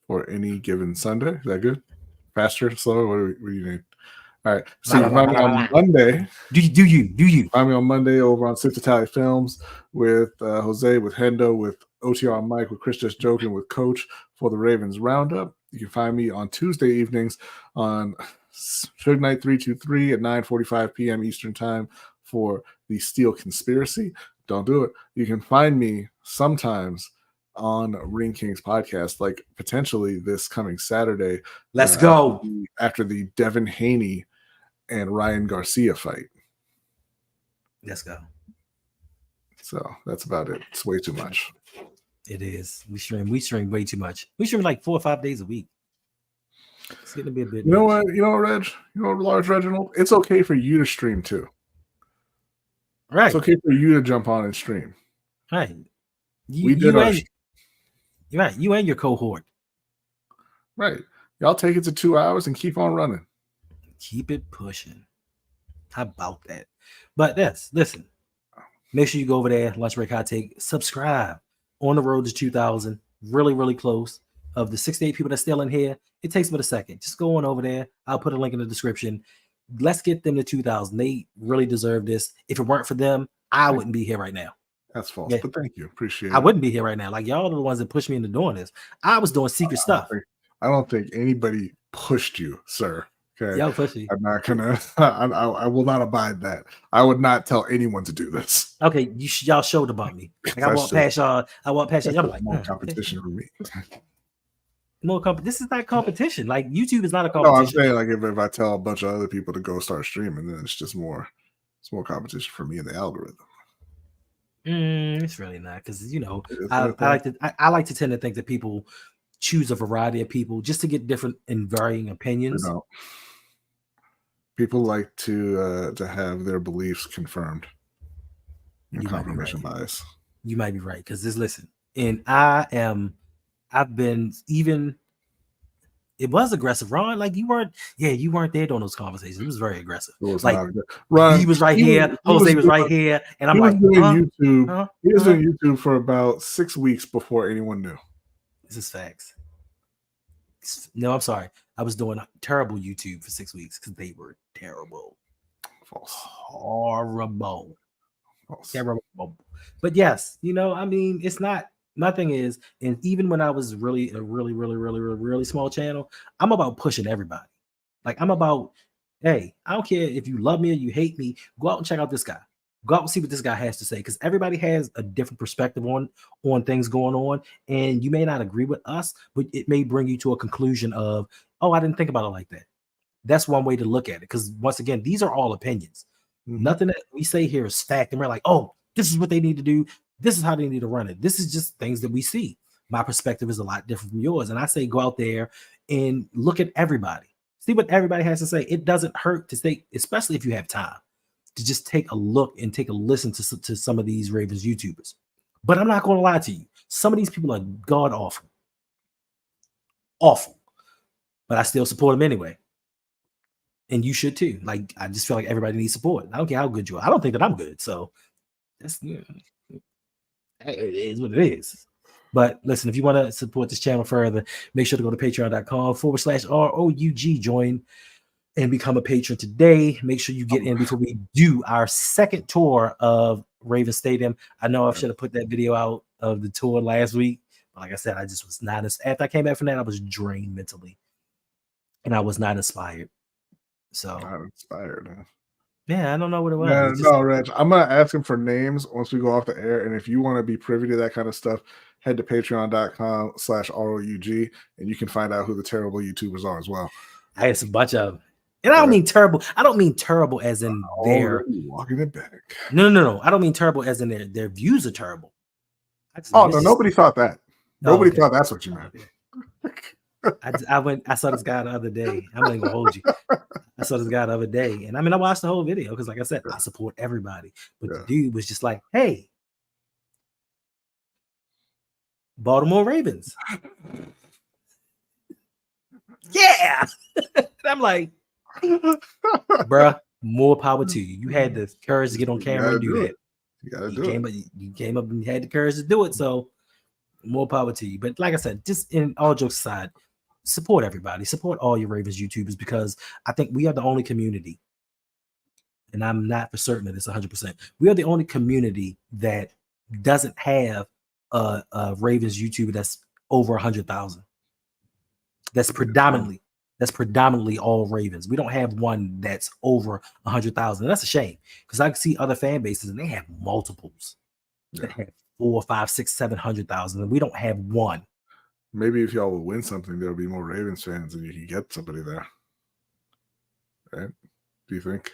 for any given Sunday. Is that good? Faster, slower? What do you need? All right. So you find me on Monday. Do you? Find me on Monday over on Six Italian Films with Jose, with Hendo, with OTR Mike, with Chris Just Joking, with Coach for the Ravens Roundup. You can find me on Tuesday evenings on Suge Night 323 at 9:45 p.m. Eastern Time for the Steel Conspiracy. Don't do it. You can find me sometimes on Ring Kings podcast, like potentially this coming Saturday. Let's go. After the Devin Haney and Ryan Garcia fight. Let's go. So that's about it. It's way too much. It is. We stream way too much. We stream like 4 or 5 days a week. It's going to be a bit. You know what, Reg? Large Reginald? It's okay for you to stream too. Right. It's okay for you to jump on and stream. Right. You're right. You and your cohort. Right. Y'all take it to 2 hours and keep on running. Keep it pushing. How about that? But listen. Make sure you go over there, Lunch Break Hot Take. Subscribe. On the road to 2,000. Really, really close. Of the 68 people that's still in here, it takes but a second. Just go on over there. I'll put a link in the description. Let's get them to 2,000. They really deserve this. If it weren't for them, I wouldn't be here right now. That's false, but thank you. Appreciate it. I wouldn't be here right now. Like, y'all are the ones that pushed me into doing this. I was doing secret stuff. I don't think anybody pushed you, sir. Okay. Y'all pushed me. I'm not gonna. I will not abide that. I would not tell anyone to do this. Okay, y'all showed about me. Like, I walk past y'all. Y'all like more competition for me. This is not competition. Like, YouTube is not a competition. No, I'm saying, like, if I tell a bunch of other people to go start streaming, then it's just more. It's more competition for me in the algorithm. It's really not, because I like to tend to think that people choose a variety of people just to get different and varying opinions. People like to have their beliefs confirmed. Confirmation bias. You might be right, because listen, and I've been even. It was aggressive, Ron. Like, you weren't there during those conversations. It was very aggressive. Like, Ron, he was right here, Jose was right here, and I'm like, YouTube. He was doing YouTube for about 6 weeks before anyone knew. This is facts. No, I'm sorry. I was doing terrible YouTube for 6 weeks because they were terrible. False. Horrible. False. Terrible. But yes, it's not. My thing is, and even when I was really small channel, I'm about pushing everybody. Like, I'm about, hey, I don't care if you love me or you hate me, go out and check out this guy. Go out and see what this guy has to say, because everybody has a different perspective on things going on, and you may not agree with us, but it may bring you to a conclusion of, oh, I didn't think about it like that. That's one way to look at it, because once again, these are all opinions. Mm-hmm. Nothing that we say here is fact, and we're like, oh, this is what they need to do. This is how they need to run it. This is just things that we see. My perspective is a lot different from yours. And I say go out there and look at everybody. See what everybody has to say. It doesn't hurt to stay, especially if you have time, to just take a look and take a listen to some of these Ravens YouTubers. But I'm not going to lie to you. Some of these people are god awful. Awful. But I still support them anyway. And you should too. Like, I just feel like everybody needs support. I don't care how good you are. I don't think that I'm good. So That's it is what it is. But listen, if you want to support this channel further, make sure to go to patreon.com/ROUG. Join and become a patron today. Make sure you get in before we do our second tour of Raven Stadium. I know I should have put that video out of the tour last week. But like I said, I just was not after I came back from that, I was drained mentally. And I was not inspired. So Not inspired. Huh? Yeah, I don't know what it was. Yeah, no, Reg. I'm gonna ask him for names once we go off the air. And if you want to be privy to that kind of stuff, head to patreon.com/ROUG and you can find out who the terrible YouTubers are as well. I had a bunch of them. And I don't mean terrible. I don't mean terrible as in their walking it back. No. I don't mean terrible as in their views are terrible. No, nobody thought that. Nobody thought that's what you meant. I saw this guy the other day. I'm not even gonna hold you. I saw this guy the other day, and I mean I watched the whole video because, like I said, I support everybody. But the dude was just like, "Hey, Baltimore Ravens, yeah." And I'm like, "Bruh, more power to you. You had the courage to get on camera and do that. You came up and had the courage to do it. So more power to you." But like I said, just in all jokes aside, support everybody, support all your Ravens YouTubers, because I think we are the only community, and I'm not for certain that it's 100%. We are the only community that doesn't have a Ravens YouTuber that's over 100,000. That's predominantly all Ravens. We don't have one that's over 100,000. That's a shame, because I can see other fan bases and they have multiples that have 4, 5, 6, 700,000, and we don't have one. Maybe if y'all would win something, there'll be more Ravens fans, and you can get somebody there. Right? Do you think?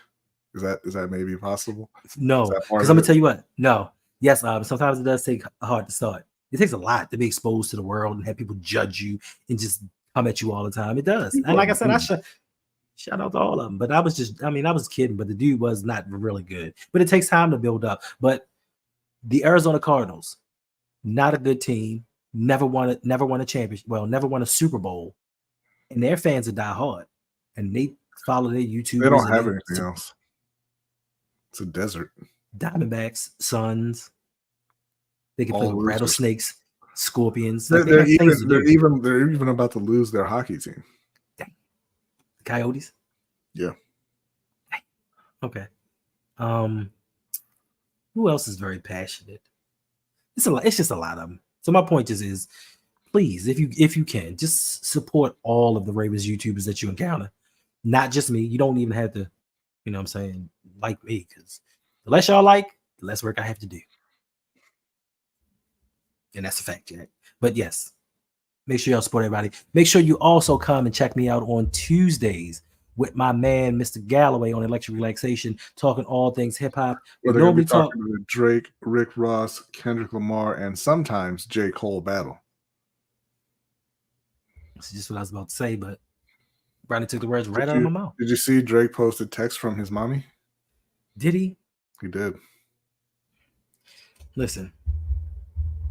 Is that maybe possible? No, because I'm gonna tell you what. No, yes, sometimes it does take hard to start. It takes a lot to be exposed to the world and have people judge you and just come at you all the time. It does, and like I said, I shout out to all of them. But I was kidding. But the dude was not really good. But it takes time to build up. But the Arizona Cardinals, not a good team. Never won a championship. Well, never won a Super Bowl, and their fans are die hard, and they follow their YouTube. They don't have anything else. It's a desert. Diamondbacks, Suns. They can play with rattlesnakes, scorpions. They're even about to lose their hockey team. Coyotes. Yeah. Okay. Who else is very passionate? It's just a lot of them. So my point is please, if you can, just support all of the Ravens YouTubers that you encounter. Not just me. You don't even have to, you know what I'm saying, like me, because the less y'all like, the less work I have to do. And that's a fact, Jack. But yes, make sure y'all support everybody. Make sure you also come and check me out on Tuesdays with my man, Mr. Galloway, on Electric Relaxation, talking all things hip hop. We're going to be talking to Drake, Rick Ross, Kendrick Lamar, and sometimes J. Cole battle. That's just what I was about to say, but Brodny took the words right out of my mouth. Did you see Drake posted text from his mommy? Did he? He did. Listen,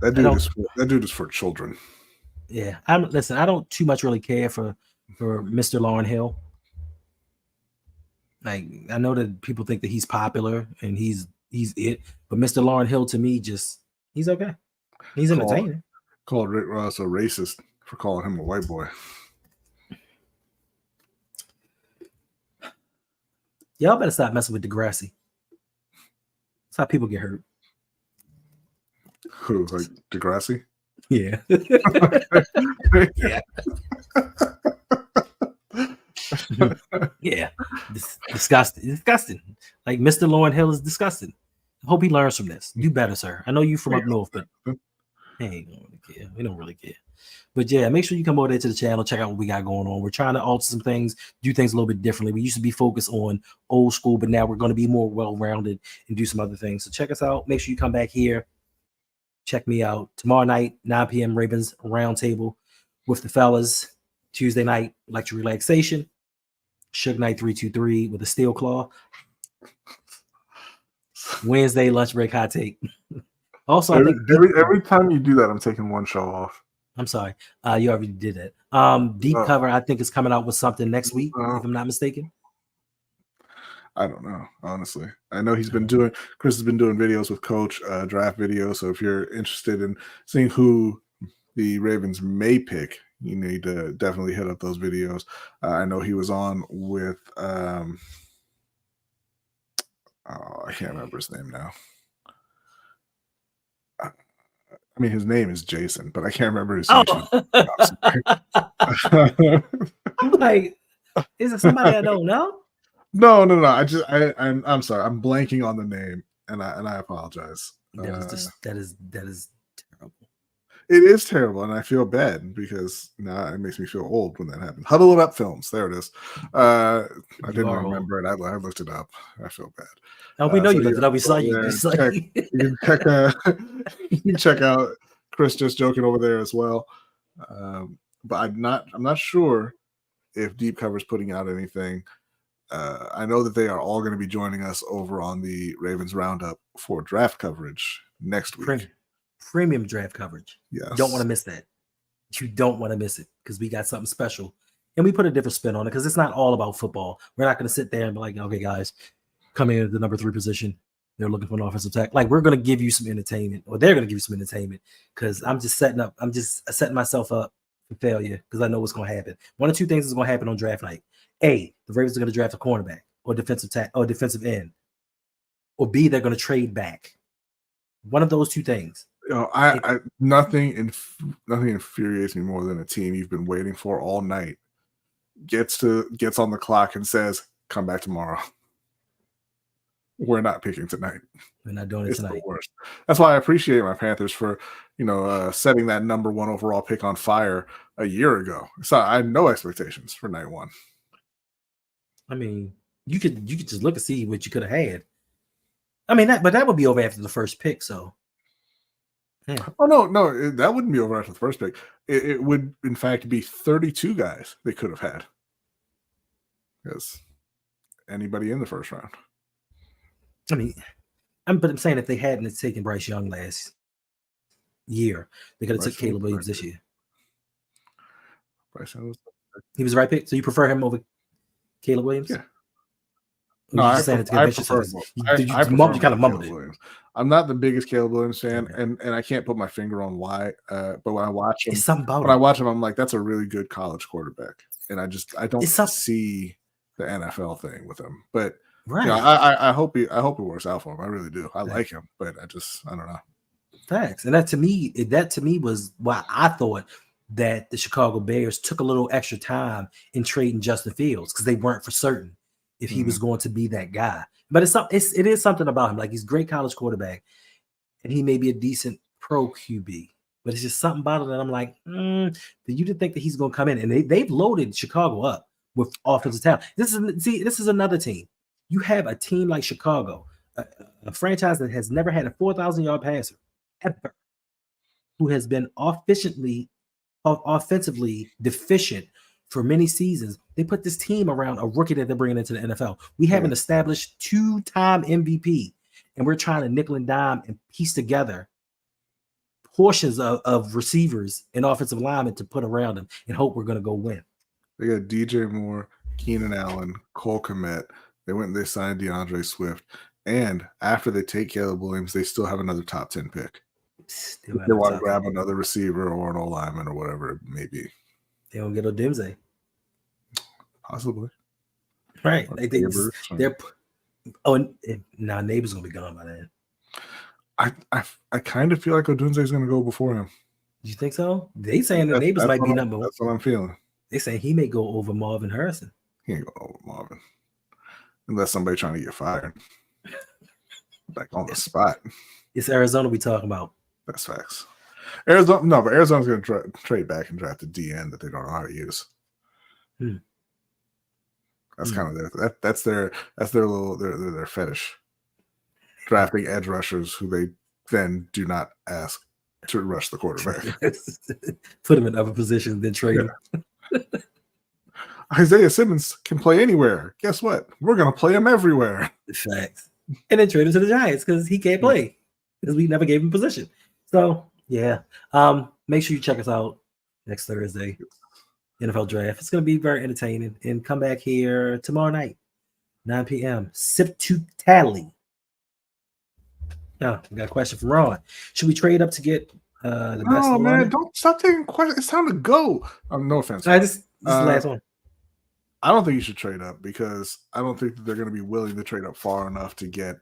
that dude is for children. Yeah, I don't too much really care for Mr. Lauryn Hill. Like, I know that people think that he's popular and he's it, but Mr. Lauryn Hill, to me, he's okay. He's entertaining. Called Rick Ross a racist for calling him a white boy. Y'all better stop messing with Degrassi. That's how people get hurt. Who, like Degrassi? Yeah. Yeah. Yeah. Disgusting. Like, Mr. Lauryn Hill is disgusting. I hope he learns from this. Do better, sir. I know you from up north, but hey, we don't really care. But yeah, make sure you come over there to the channel, check out what we got going on. We're trying to alter some things, do things a little bit differently. We used to be focused on old school, but now we're going to be more well-rounded and do some other things. So check us out. Make sure you come back here. Check me out tomorrow night, 9 p.m. Ravens Roundtable with the fellas. Tuesday night, Electric Relaxation. Suge Knight 323 with a steel claw. Wednesday, lunch break hot take. Also, I think every time you do that, I'm taking one show off. I'm sorry. You already did that. Deep Cover, I think, is coming out with something next week, if I'm not mistaken. I don't know, honestly. I know Chris has been doing videos with Coach, draft videos. So if you're interested in seeing who the Ravens may pick, you need to definitely hit up those videos. I know he was on with, I can't remember his name now. I mean, his name is Jason, but I can't remember his YouTube. I'm like, is it somebody I don't know? No. I'm sorry. I'm blanking on the name, and I apologize. That is terrible. It is terrible, and I feel bad because now it makes me feel old when that happens. Huddle It Up Films. There it is. I didn't remember it. I looked it up. I feel bad. Oh, we know you looked it up. We saw you. You can check out Chris just joking over there as well. But I'm not sure if Deep Cover's putting out anything. I know that they are all going to be joining us over on the Ravens Roundup for draft coverage next week. Premium draft coverage. Yes. You don't want to miss that. You don't want to miss it because we got something special. And we put a different spin on it because it's not all about football. We're not going to sit there and be like, okay, guys, coming in at the number 3 position. They're looking for an offensive tackle. Like, we're going to give you some entertainment, or they're going to give you some entertainment because I'm just setting myself up for failure because I know what's going to happen. One or two things is going to happen on draft night. A, the Ravens are going to draft a cornerback or defensive end. Or B, they're going to trade back. One of those two things. Nothing infuriates me more than a team you've been waiting for all night gets on the clock and says, "Come back tomorrow." We're not picking tonight. We're not doing it tonight. The worst. That's why I appreciate my Panthers for setting that number 1 overall pick on fire a year ago. So I had no expectations for night 1. I mean, you could just look and see what you could have had. I mean, that would be over after the first pick. So. Yeah. Oh, no, that wouldn't be over after the first pick. It would, in fact, be 32 guys they could have had. Because anybody in the first round. I mean, I'm saying if they hadn't taken Bryce Young last year, they could have took Caleb Williams this year. He was the right pick? So you prefer him over Caleb Williams? Yeah. No, I prefer him. You kind of mumbled it. I'm not the biggest Caleb Williams fan, and I can't put my finger on why. But when I watch him, I'm like, that's a really good college quarterback, and I don't see the NFL thing with him. But I hope it works out for him. I really do. I like him, but I don't know. Facts, and that to me was why I thought that the Chicago Bears took a little extra time in trading Justin Fields because they weren't for certain if he was going to be that guy. But it is something about him. Like, he's a great college quarterback, and he may be a decent pro QB. But it's just something about it that I'm like, you didn't think that he's going to come in. And they've loaded Chicago up with offensive talent. This is another team. You have a team like Chicago, a franchise that has never had a 4,000-yard passer ever, who has been offensively deficient for many seasons. They put this team around a rookie that they're bringing into the NFL. We have an established 2-time MVP, and we're trying to nickel and dime and piece together portions of receivers and offensive linemen to put around them and hope we're going to go win. They got DJ Moore, Keenan Allen, Cole Kmet. They went and they signed DeAndre Swift. And after they take Caleb Williams, they still have another top 10 pick. They want to grab another receiver or an O-lineman or whatever it may be. They don't get Odimze. Possibly. Right. Neighbor's going to be gone by then. I kind of feel like Odunze is going to go before him. You think so? They saying the Neighbors might be number 1. That's what I'm feeling. They saying he may go over Marvin Harrison. He ain't going over Marvin. Unless somebody trying to get fired. Like on the spot. It's Arizona we talking about. That's facts. Arizona's going to trade back and draft a DN that they don't know how to use. That's kind of that's their fetish. Drafting edge rushers who they then do not ask to rush the quarterback. Put him in other positions, then trade him. Isaiah Simmons can play anywhere. Guess what? We're going to play him everywhere. Facts. And then trade him to the Giants because he can't play because we never gave him position. So, yeah. Make sure you check us out next Thursday, NFL Draft. It's going to be very entertaining. And come back here tomorrow night. 9 p.m. Sip to tally. Oh, we got a question from Ron. Should we trade up to get the best No, man, lineman? don't stop taking questions. It's time to go. No offense. All right, this is the Uh, last one. I don't think you should trade up because I don't think that they're going to be willing to trade up far enough to get,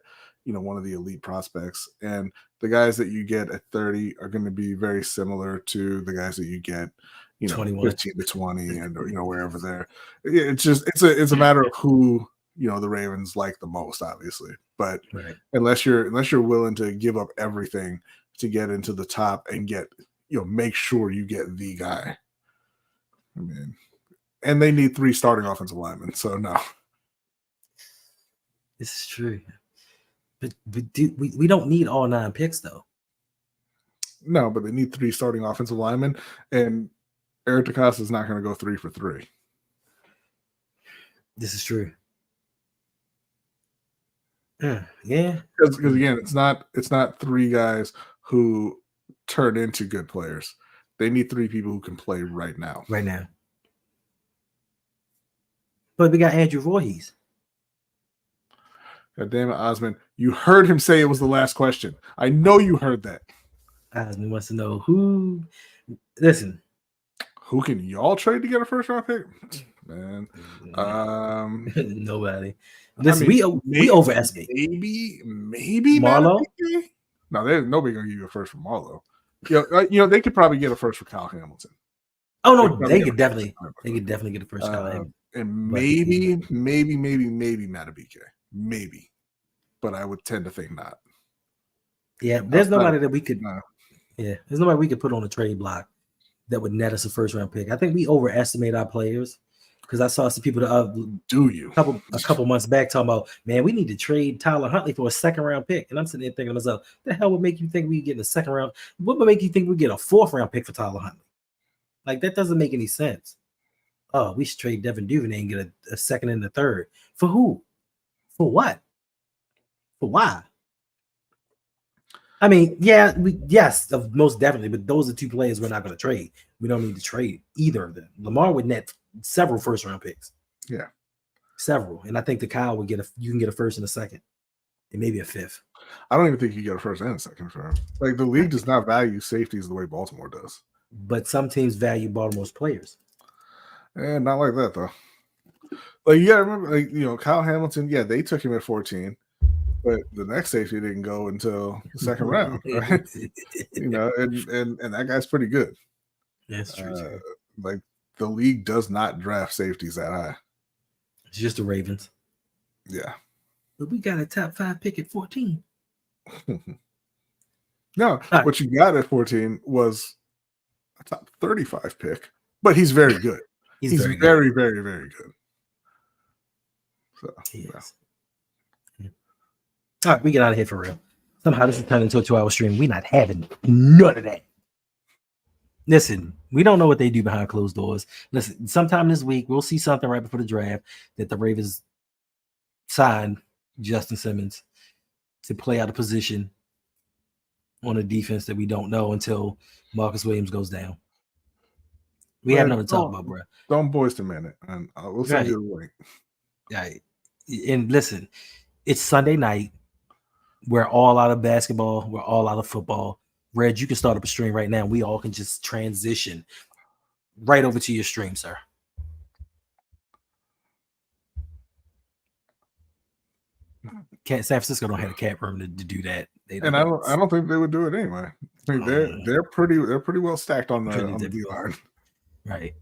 one of the elite prospects. And the guys that you get at 30 are going to be very similar to the guys that you get, 21. 15 to 20 and wherever there. It's just it's a matter of who, the Ravens like the most, obviously. But Right. unless you're willing to give up everything to get into the top and get, make sure you get the guy. I mean, and they need 3 starting offensive linemen, so no. This is true. But we don't need all 9 picks, though. No, but they need 3 starting offensive linemen, and Eric DeCosta is not going to go 3 for 3. This is true. Yeah. Because again, it's not 3 guys who turn into good players. They need 3 people who can play right now. Right now. But we got Andrew Voorhees. God damn it, Osmond. You heard him say it was the last question. I know you heard that. Osmond wants to know who. Listen. Who can y'all trade to get a first round pick? Man. Nobody. Listen, we overestimate. Maybe Marlowe? No, there's nobody gonna give you a first for Marlowe. They could probably get a first for Kyle Hamilton. Oh no, they could definitely get a first Kyle Hamilton. And maybe Matabike. Maybe. But I would tend to think not. Yeah, there's nobody that we could there's nobody we could put on a trade block that would net us a first round pick. I think we overestimate our players because I saw some people a couple months back talking about, man, we need to trade Tyler Huntley for a second round pick. And I'm sitting there thinking to myself, the hell would make you think we get a second round? What would make you think we get a 4th round pick for Tyler Huntley? Like, that doesn't make any sense. Oh, we should trade Devin Duvernay and get a second and a third. For who? For what? For why? I mean, yes, most definitely, but those are 2 players we're not going to trade. We don't need to trade either of them. Lamar would net several first round picks. Yeah. Several. And I think the Kyle would you can get a first and a second. And maybe a 5th. I don't even think you get a first and a second for him. Like, the league does not value safeties the way Baltimore does. But some teams value Baltimore's players. And not like that, though. Like, you gotta remember, Kyle Hamilton, they took him at 14. But the next safety didn't go until the second round, right? And that guy's pretty good. That's true. Like, the league does not draft safeties that high. It's just the Ravens. Yeah. But we got a top 5 pick at 14. No, what you got at 14 was a top 35 pick, but he's very good. He's very, very, very, very good. So, All right, we get out of here for real. Somehow this is turned into a 2-hour stream. We're not having none of that. Listen, we don't know what they do behind closed doors. Listen, sometime this week, we'll see something right before the draft that the Ravens signed Justin Simmons to play out a position on a defense that we don't know until Marcus Williams goes down. We have nothing to talk about, bro. Don't boys to man it, and we'll send you the link. Right. And listen, it's Sunday night. We're all out of basketball. We're all out of football. Reg, you can start up a stream right now. We all can just transition right over to your stream, sir. San Francisco don't have a cap room to do that. And I don't think they would do it anyway. I think they're pretty well stacked on the D line. Right.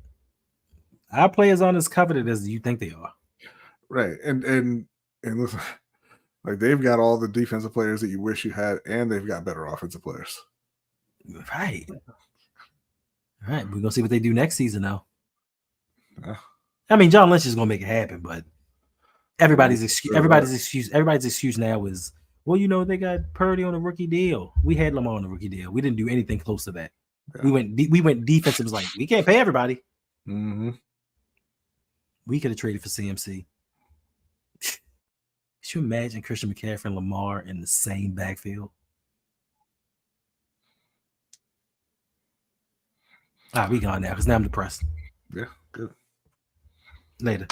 Our players aren't as coveted as you think they are. Right. And listen, like, they've got all the defensive players that you wish you had, and they've got better offensive players. Right. All right. We're gonna see what they do next season now. Yeah. I mean, John Lynch is gonna make it happen, but everybody's excuse now is, well, they got Purdy on a rookie deal. We had Lamar on a rookie deal. We didn't do anything close to that. Yeah. We went defense. It was like, we can't pay everybody. Mm-hmm. We could have traded for CMC. Could you imagine Christian McCaffrey and Lamar in the same backfield? All right, we gone now because now I'm depressed. Yeah, good. Later.